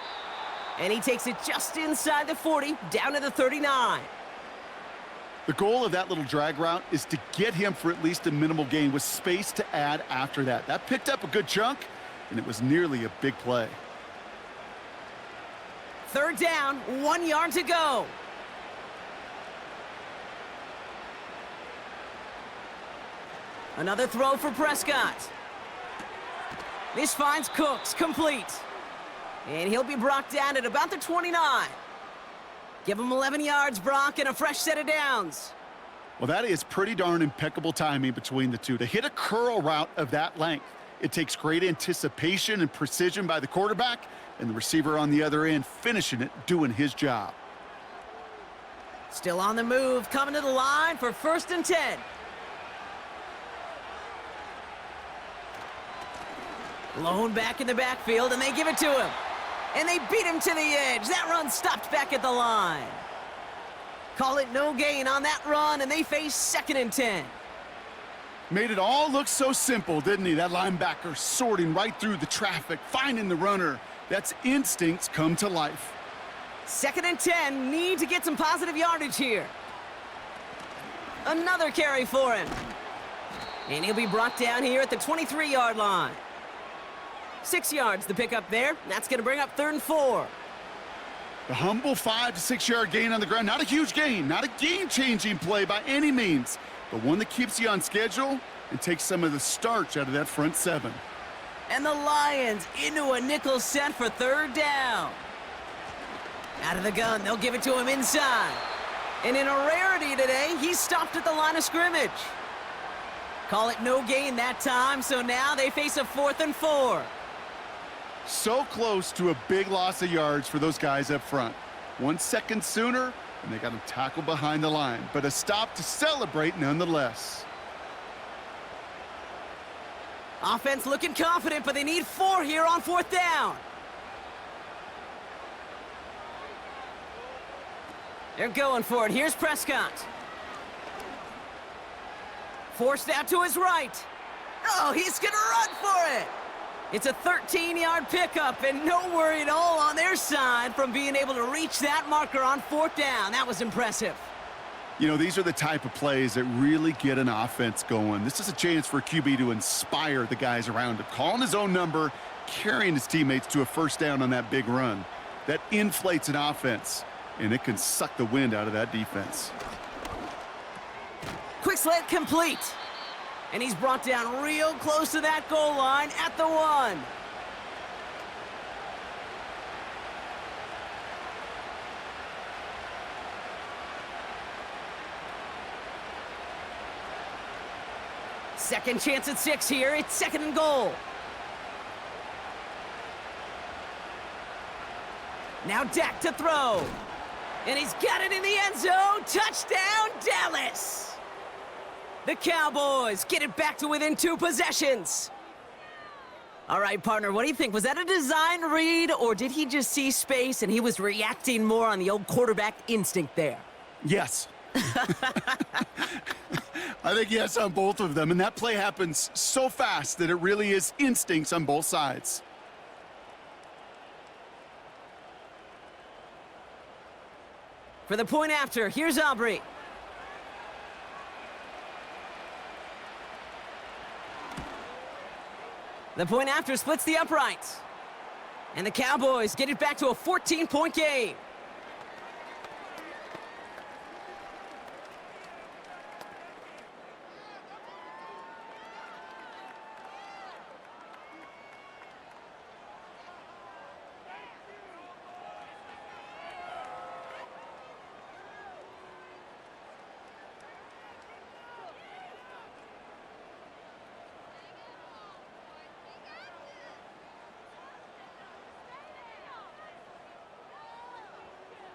And he takes it just inside the 40, down to the 39. The goal of that little drag route is to get him for at least a minimal gain with space to add after that. That picked up a good chunk, and it was nearly a big play. 3rd down, 1 yard to go. Another throw for Prescott. This finds Cooks, complete. And he'll be brought down at about the 29. Give him 11 yards, Brock, and a fresh set of downs. Well, that is pretty darn impeccable timing between the two. To hit a curl route of that length, it takes great anticipation and precision by the quarterback, and the receiver on the other end finishing it, doing his job. Still on the move, coming to the line for 1st and 10. Lone back in the backfield, and they give it to him. And they beat him to the edge. That run stopped back at the line. Call it no gain on that run, and they face 2nd and 10. Made it all look so simple, didn't he? That linebacker sorting right through the traffic, finding the runner. That's instincts come to life. 2nd and 10, need to get some positive yardage here. Another carry for him. And he'll be brought down here at the 23-yard line. 6 yards the pickup there. That's going to bring up 3rd and 4. The humble 5 to 6 yard gain on the ground. Not a huge gain, not a game-changing play by any means, but one that keeps you on schedule and takes some of the starch out of that front 7. And the Lions into a nickel set for 3rd down. Out of the gun, they'll give it to him inside. And in a rarity today, he stopped at the line of scrimmage. Call it no gain that time, so now they face a 4th and 4. So close to a big loss of yards for those guys up front. 1 second sooner, and they got him tackled behind the line. But a stop to celebrate nonetheless. Offense looking confident, but they need 4 here on 4th down. They're going for it. Here's Prescott. Forced out to his right. Oh, he's going to run for it. It's a 13-yard pickup, and no worry at all on their side from being able to reach that marker on 4th down. That was impressive. You know, these are the type of plays that really get an offense going. This is a chance for a QB to inspire the guys around him. Calling his own number, carrying his teammates to a 1st down on that big run. That inflates an offense, and it can suck the wind out of that defense. Quick slant complete. And he's brought down real close to that goal line at the 1. Second chance at 6 here. It's 2nd and goal. Now Dak to throw. And he's got it in the end zone. Touchdown, Dallas. The Cowboys get it back to within 2 possessions. All right, partner, what do you think? Was that a design read, or did he just see space and he was reacting more on the old quarterback instinct there? Yes. I think yes on both of them, and that play happens so fast that it really is instincts on both sides. For the point after, here's Aubrey. The point after splits the uprights. And the Cowboys get it back to a 14-point game.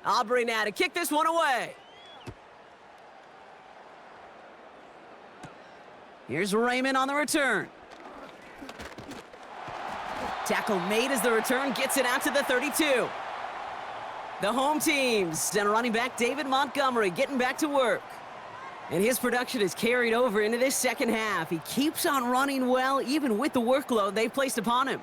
Aubrey now to kick this one away. Here's Raymond on the return. Tackle made as the return gets it out to the 32. The home teams and running back David Montgomery getting back to work. And his production is carried over into this 2nd half. He keeps on running well even with the workload they've placed upon him.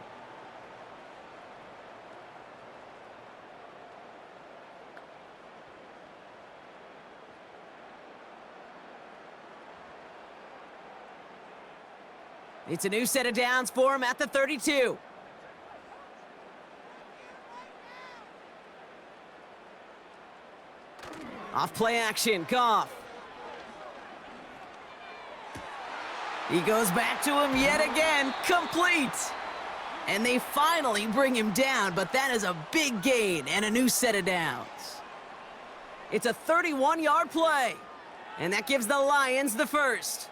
It's a new set of downs for him at the 32. Off play action, Goff. He goes back to him yet again, complete. And they finally bring him down, but that is a big gain and a new set of downs. It's a 31-yard play, and that gives the Lions the first.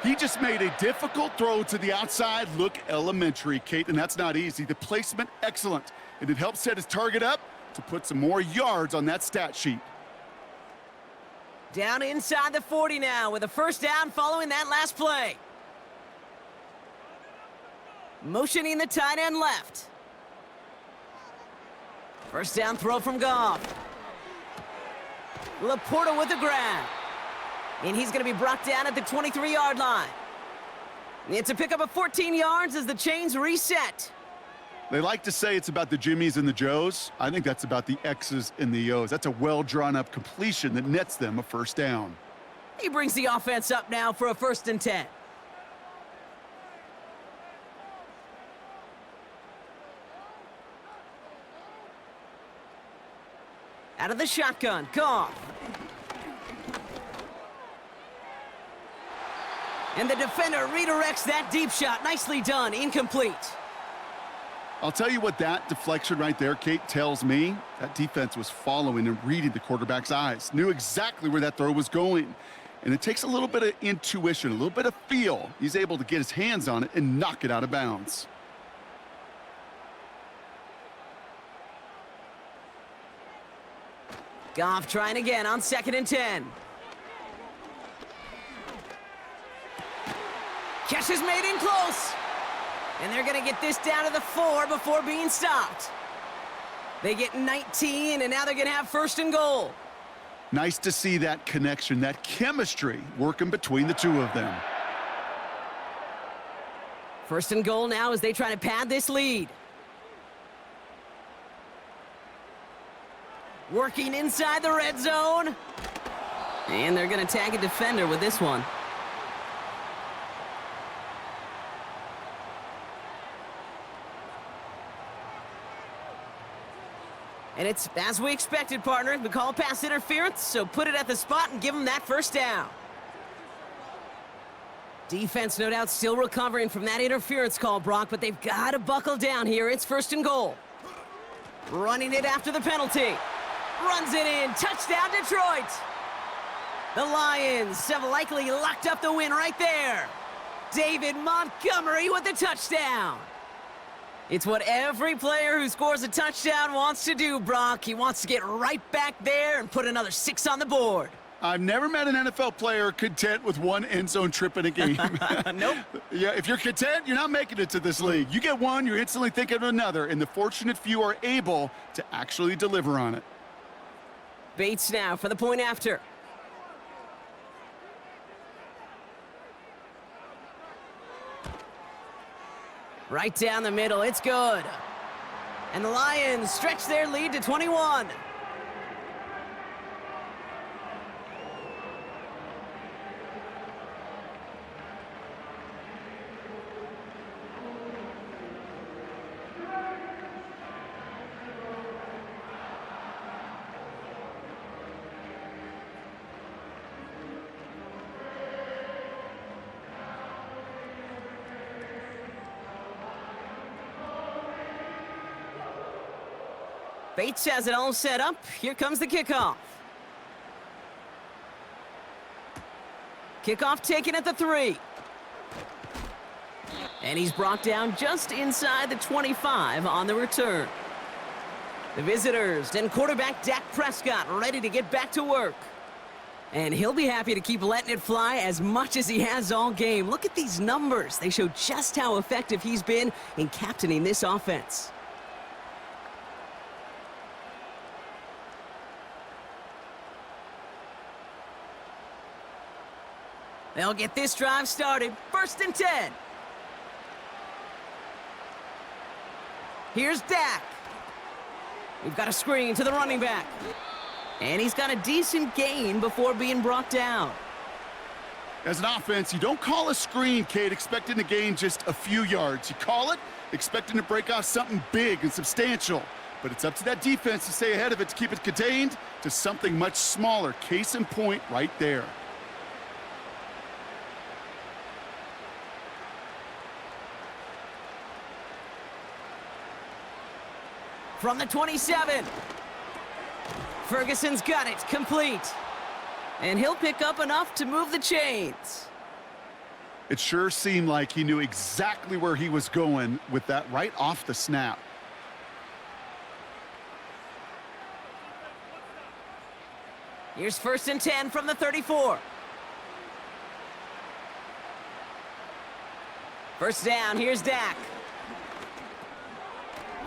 He just made a difficult throw to the outside look elementary, Kate, and that's not easy. The placement, excellent. And it helped set his target up to put some more yards on that stat sheet. Down inside the 40 now with a first down following that last play. Motioning the tight end left. First down throw from Goff. Laporta with the grab. And he's going to be brought down at the 23-yard line. It's a pickup of 14 yards as the chains reset. They like to say it's about the Jimmies and the Joes. I think that's about the X's and the O's. That's a well-drawn-up completion that nets them a first down. He brings the offense up now for a 1st and 10. Out of the shotgun, Goff. And the defender redirects that deep shot. Nicely done, incomplete. I'll tell you what that deflection right there, Kate, tells me. That defense was following and reading the quarterback's eyes. Knew exactly where that throw was going. And it takes a little bit of intuition, a little bit of feel. He's able to get his hands on it and knock it out of bounds. Goff trying again on 2nd and 10. Catch is made in close. And they're going to get this down to the 4 before being stopped. They get 19, and now they're going to have 1st and goal. Nice to see that connection, that chemistry working between the two of them. 1st and goal now as they try to pad this lead. Working inside the red zone. And they're going to tag a defender with this one. And it's as we expected, partner. We call pass interference, so put it at the spot and give them that 1st down. Defense, no doubt, still recovering from that interference call, Brock, but they've got to buckle down here. It's 1st and goal. Running it after the penalty. Runs it in. Touchdown, Detroit. The Lions have likely locked up the win right there. David Montgomery with the touchdown. It's what every player who scores a touchdown wants to do, Brock. He wants to get right back there and put another 6 on the board. I've never met an NFL player content with one end zone trip in a game. Nope. Yeah, if you're content, you're not making it to this league. You get one, you're instantly thinking of another, and the fortunate few are able to actually deliver on it. Bates now for the point after. Right down the middle, it's good. And the Lions stretch their lead to 21. Bates has it all set up. Here comes the kickoff. Kickoff taken at the 3. And he's brought down just inside the 25 on the return. The visitors and quarterback Dak Prescott ready to get back to work. And he'll be happy to keep letting it fly as much as he has all game. Look at these numbers. They show just how effective he's been in captaining this offense. They'll get this drive started. 1st and 10. Here's Dak. We've got a screen to the running back. And he's got a decent gain before being brought down. As an offense, you don't call a screen, Kate, expecting to gain just a few yards. You call it expecting to break off something big and substantial. But it's up to that defense to stay ahead of it, to keep it contained to something much smaller. Case in point right there. From the 27. Ferguson's got it, complete. And he'll pick up enough to move the chains. It sure seemed like he knew exactly where he was going with that right off the snap. Here's 1st and 10 from the 34. First down, here's Dak.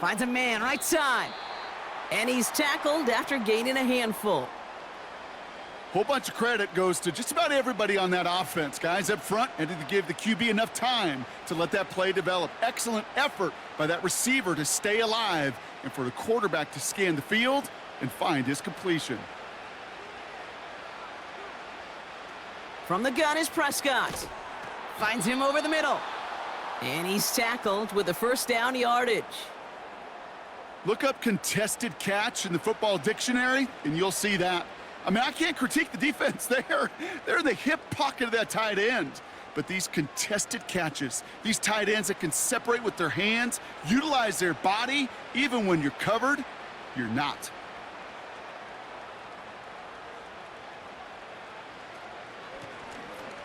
Finds a man right side. And he's tackled after gaining a handful. Whole bunch of credit goes to just about everybody on that offense. Guys up front had to give the QB enough time to let that play develop. Excellent effort by that receiver to stay alive and for the quarterback to scan the field and find his completion. From the gun is Prescott. Finds him over the middle. And he's tackled with a 1st down yardage. Look up contested catch in the football dictionary, and you'll see that. I mean, I can't critique the defense there. They're in the hip pocket of that tight end. But these contested catches, these tight ends that can separate with their hands, utilize their body, even when you're covered, you're not.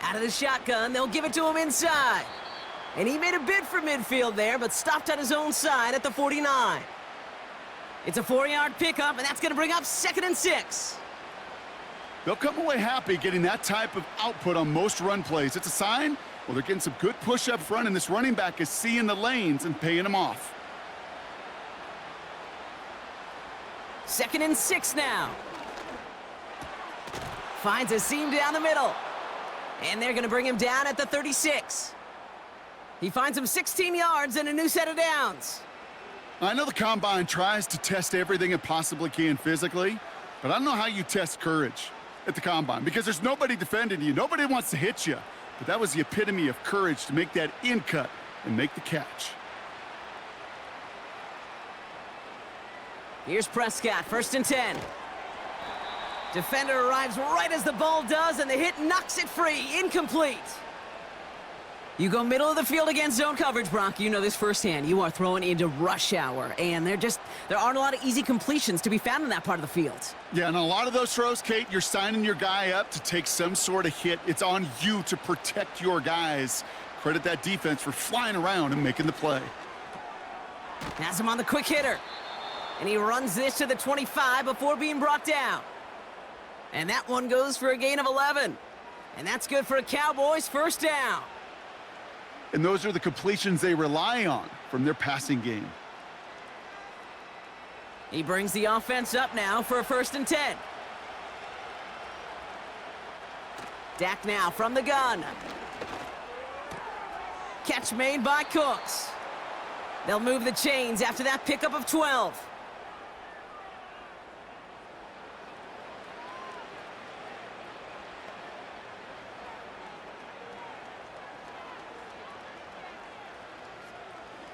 Out of the shotgun, they'll give it to him inside. And he made a bid for midfield there, but stopped on his own side at the 49. It's a 4-yard pickup, and that's going to bring up 2nd and 6. They'll come away happy getting that type of output on most run plays. It's a sign, well, they're getting some good push up front, and this running back is seeing the lanes and paying them off. 2nd and 6 now. Finds a seam down the middle. And they're going to bring him down at the 36. He finds him 16 yards and a new set of downs. I know the Combine tries to test everything it possibly can physically, but I don't know how you test courage at the Combine because there's nobody defending you. Nobody wants to hit you. But that was the epitome of courage to make that in cut and make the catch. Here's Prescott, 1st and 10. Defender arrives right as the ball does, and the hit knocks it free. Incomplete. You go middle of the field against zone coverage, Brock. You know this firsthand. You are throwing into rush hour, and there aren't a lot of easy completions to be found in that part of the field. Yeah, and a lot of those throws, Kate, you're signing your guy up to take some sort of hit. It's on you to protect your guys. Credit that defense for flying around and making the play. Has him on the quick hitter. And he runs this to the 25 before being brought down. And that one goes for a gain of 11. And that's good for a Cowboys 1st down. And those are the completions they rely on from their passing game. He brings the offense up now for a 1st and 10. Dak now from the gun. Catch made by Cooks. They'll move the chains after that pickup of 12.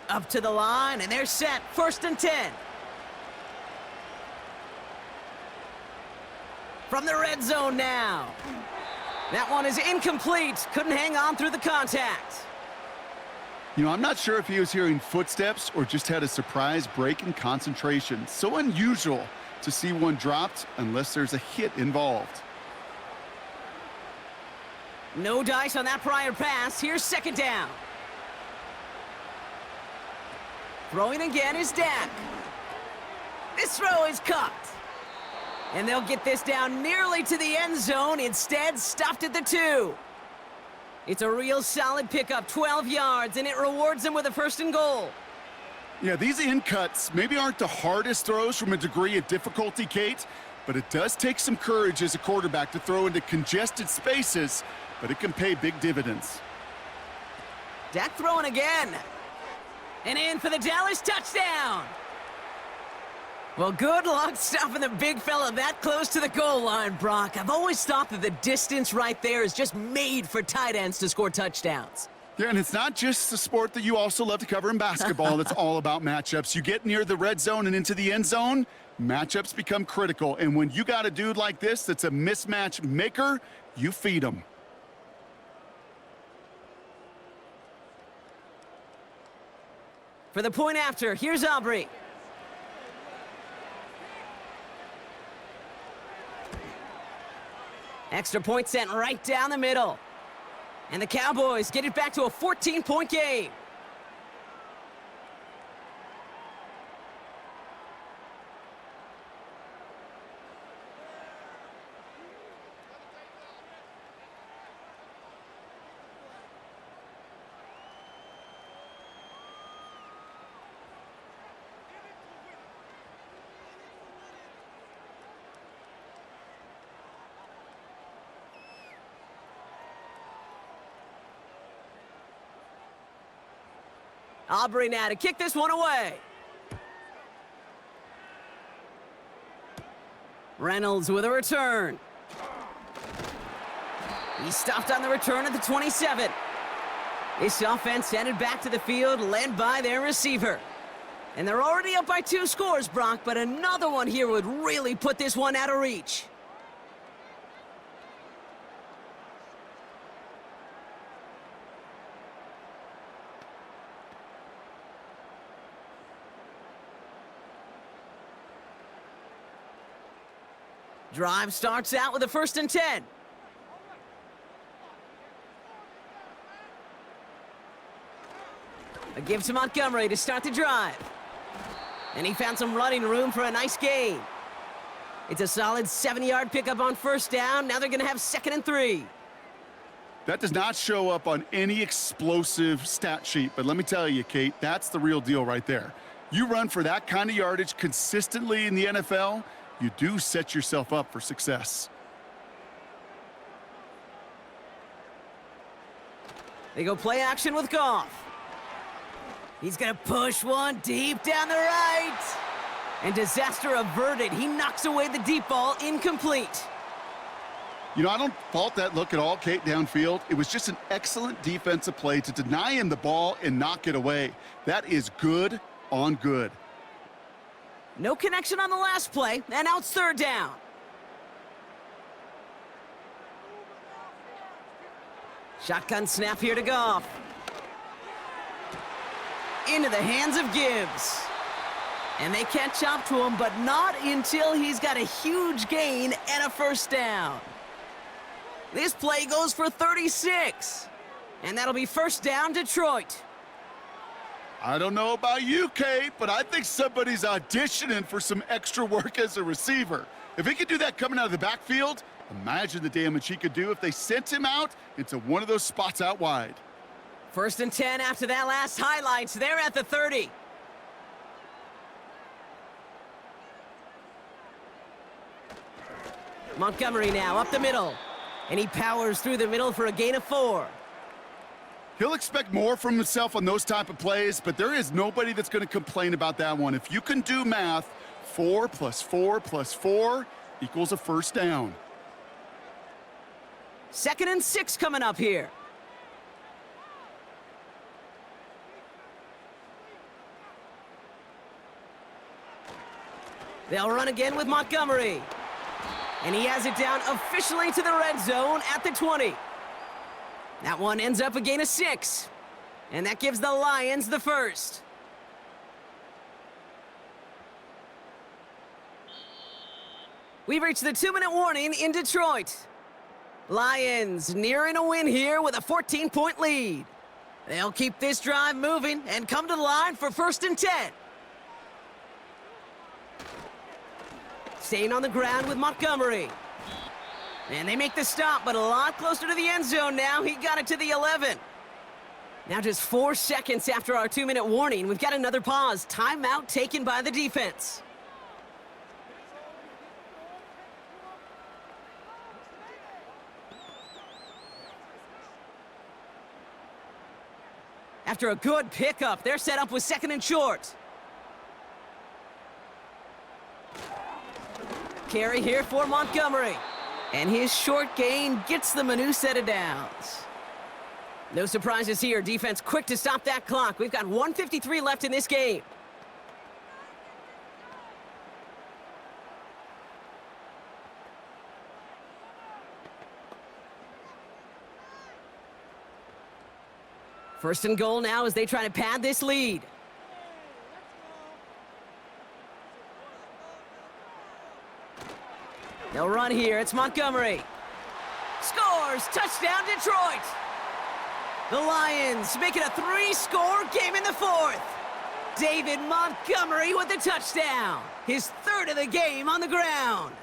Up to the line, and they're set. 1st and 10. From the red zone now. That one is incomplete. Couldn't hang on through the contact. You know, I'm not sure if he was hearing footsteps or just had a surprise break in concentration. So unusual to see one dropped unless there's a hit involved. No dice on that prior pass. Here's 2nd down. Throwing again is Dak. This throw is caught. And they'll get this down nearly to the end zone. Instead, stopped at the 2. It's a real solid pickup, 12 yards, and it rewards them with a 1st and goal. Yeah, these in cuts maybe aren't the hardest throws from a degree of difficulty, Kate, but it does take some courage as a quarterback to throw into congested spaces, but it can pay big dividends. Dak throwing again. And in for the Dallas touchdown. Well, good luck stopping the big fella that close to the goal line, Brock. I've always thought that the distance right there is just made for tight ends to score touchdowns. Yeah, and it's not just the sport that you also love to cover in basketball that's all about matchups. You get near the red zone and into the end zone, matchups become critical. And when you got a dude like this that's a mismatch maker, you feed him. For the point after, here's Aubrey. Extra point sent right down the middle. And the Cowboys get it back to a 14-point game. Aubrey now to kick this one away. Reynolds with a return. He stopped on the return at the 27. This offense headed back to the field, led by their receiver. And they're already up by 2 scores, Brock, but another one here would really put this one out of reach. Drive starts out with a 1st and 10. A give to Montgomery to start the drive. And he found some running room for a nice gain. It's a solid 7-yard pickup on 1st down. Now they're going to have 2nd and 3. That does not show up on any explosive stat sheet, but let me tell you, Kate, that's the real deal right there. You run for that kind of yardage consistently in the NFL, you do set yourself up for success. They go play action with Goff. He's going to push one deep down the right. And disaster averted. He knocks away the deep ball, incomplete. You know, I don't fault that look at all, Kate, downfield. It was just an excellent defensive play to deny him the ball and knock it away. That is good on good. No connection on the last play, and now it's 3rd down. Shotgun snap here to Goff. Into the hands of Gibbs. And they catch up to him, but not until he's got a huge gain and a 1st down. This play goes for 36. And that'll be 1st down, Detroit. I don't know about you, Kate, but I think somebody's auditioning for some extra work as a receiver. If he could do that coming out of the backfield, imagine the damage he could do if they sent him out into one of those spots out wide. 1st and 10 after that last highlights. They're at the 30. Montgomery now up the middle. And he powers through the middle for a gain of 4. He'll expect more from himself on those type of plays, but there is nobody that's going to complain about that one. If you can do math, 4 plus 4 plus 4 equals a 1st down. 2nd and 6 coming up here. They'll run again with Montgomery. And he has it down officially to the red zone at the 20. That one ends up a gain of 6. And that gives the Lions the 1st. We've reached the 2-minute warning in Detroit. Lions nearing a win here with a 14-point lead. They'll keep this drive moving and come to the line for 1st and 10. Staying on the ground with Montgomery. And they make the stop, but a lot closer to the end zone now. He got it to the 11. Now just 4 seconds after our 2-minute warning, we've got another pause. Timeout taken by the defense. After a good pickup, they're set up with 2nd and short. Carry here for Montgomery. And his short gain gets them a new set of downs. No surprises here. Defense quick to stop that clock. We've got 1:53 left in this game. First and goal now as they try to pad this lead. They'll run here. It's Montgomery. Scores! Touchdown, Detroit! The Lions make it a 3-score game in the 4th. David Montgomery with the touchdown. His 3rd of the game on the ground.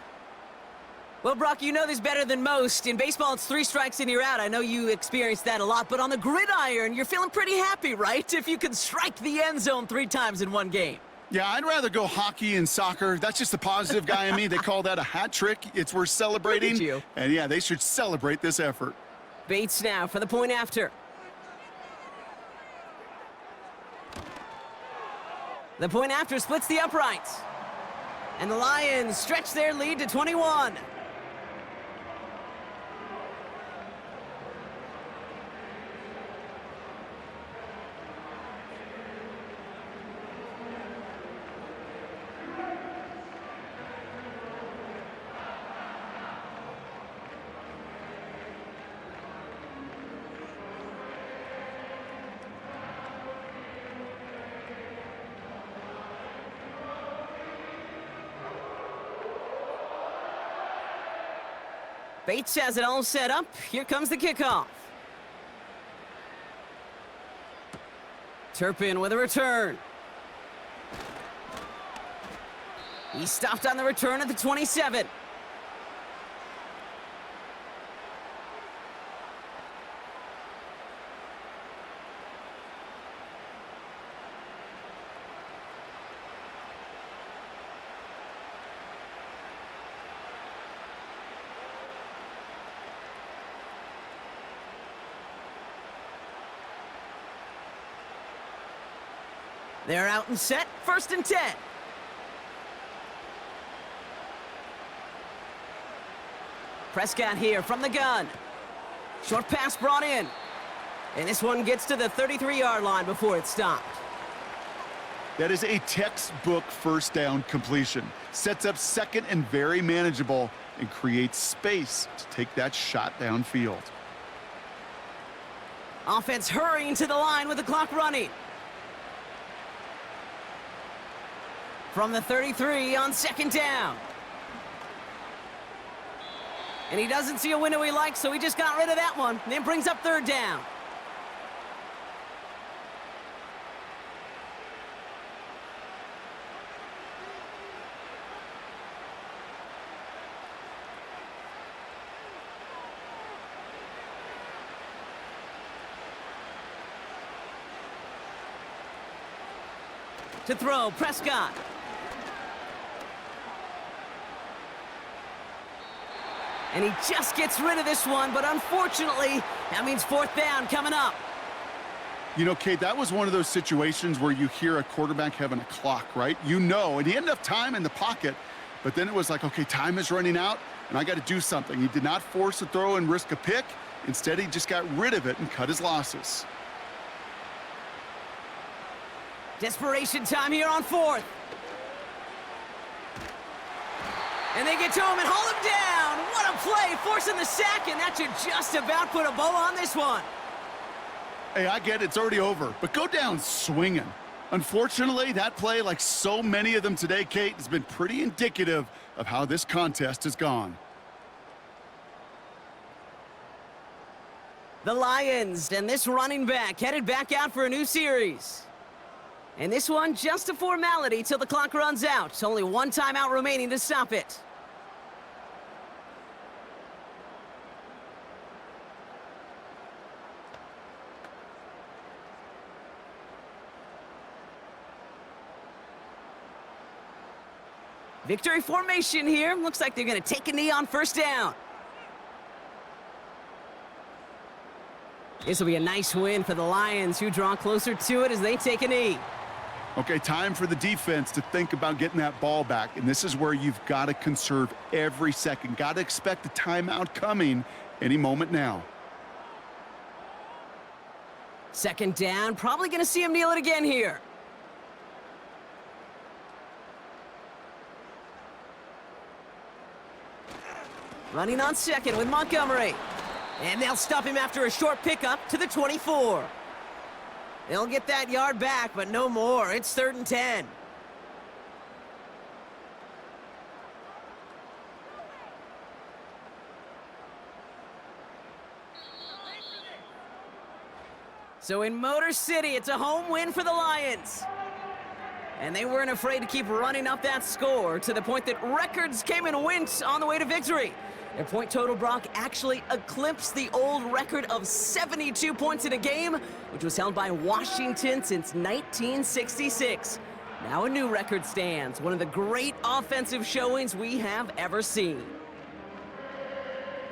Well, Brock, you know this better than most. In baseball, it's 3 strikes and you're out. I know you experienced that a lot, but on the gridiron, you're feeling pretty happy, right? If you can strike the end zone 3 times in one game. Yeah, I'd rather go hockey and soccer. That's just the positive guy in me. They call that a hat trick. It's worth celebrating. Look at you. And yeah, they should celebrate this effort. Bates now for the point after. The point after splits the uprights. And the Lions stretch their lead to 21. Bates has it all set up. Here comes the kickoff. Turpin with a return. He stopped on the return at the 27. They're out and set, 1st and 10. Prescott here from the gun. Short pass brought in. And this one gets to the 33-yard line before it's stopped. That is a textbook first down completion. Sets up second and very manageable and creates space to take that shot downfield. Offense hurrying to the line with the clock running. From the 33 on 2nd down. And he doesn't see a window he likes, so he just got rid of that one. And then brings up 3rd down. To throw, Prescott. And he just gets rid of this one, but unfortunately, that means 4th down coming up. You know, Kate, that was one of those situations where you hear a quarterback having a clock, right? You know, and he had enough time in the pocket, but then it was like, okay, time is running out, and I got to do something. He did not force a throw and risk a pick. Instead, he just got rid of it and cut his losses. Desperation time here on 4th. And they get to him and haul him down. What a play, forcing the sack, and that should just about put a bow on this one. Hey, I get it, it's already over, but go down swinging. Unfortunately, that play, like so many of them today, Kate, has been pretty indicative of how this contest has gone. The Lions and this running back headed back out for a new series. And this one just a formality till the clock runs out. Only one timeout remaining to stop it. Victory formation here. Looks like they're going to take a knee on 1st down. This will be a nice win for the Lions, who draw closer to it as they take a knee. Okay, time for the defense to think about getting that ball back, and this is where you've got to conserve every second. Got to expect a timeout coming any moment now. 2nd down, probably going to see him kneel it again here. Running on 2nd with Montgomery. And they'll stop him after a short pickup to the 24. They'll get that yard back, but no more. It's 3rd and 10. So in Motor City, it's a home win for the Lions. And they weren't afraid to keep running up that score to the point that records came and went on the way to victory. Their point total, Brock, actually eclipsed the old record of 72 points in a game, which was held by Washington since 1966. Now a new record stands, one of the great offensive showings we have ever seen.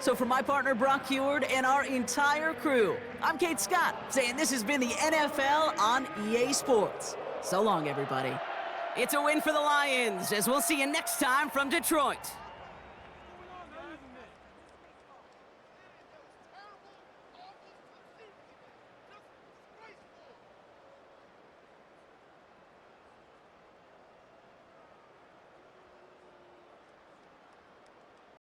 So for my partner, Brock Heward, and our entire crew, I'm Kate Scott, saying this has been the NFL on EA Sports. So long, everybody. It's a win for the Lions, as we'll see you next time from Detroit.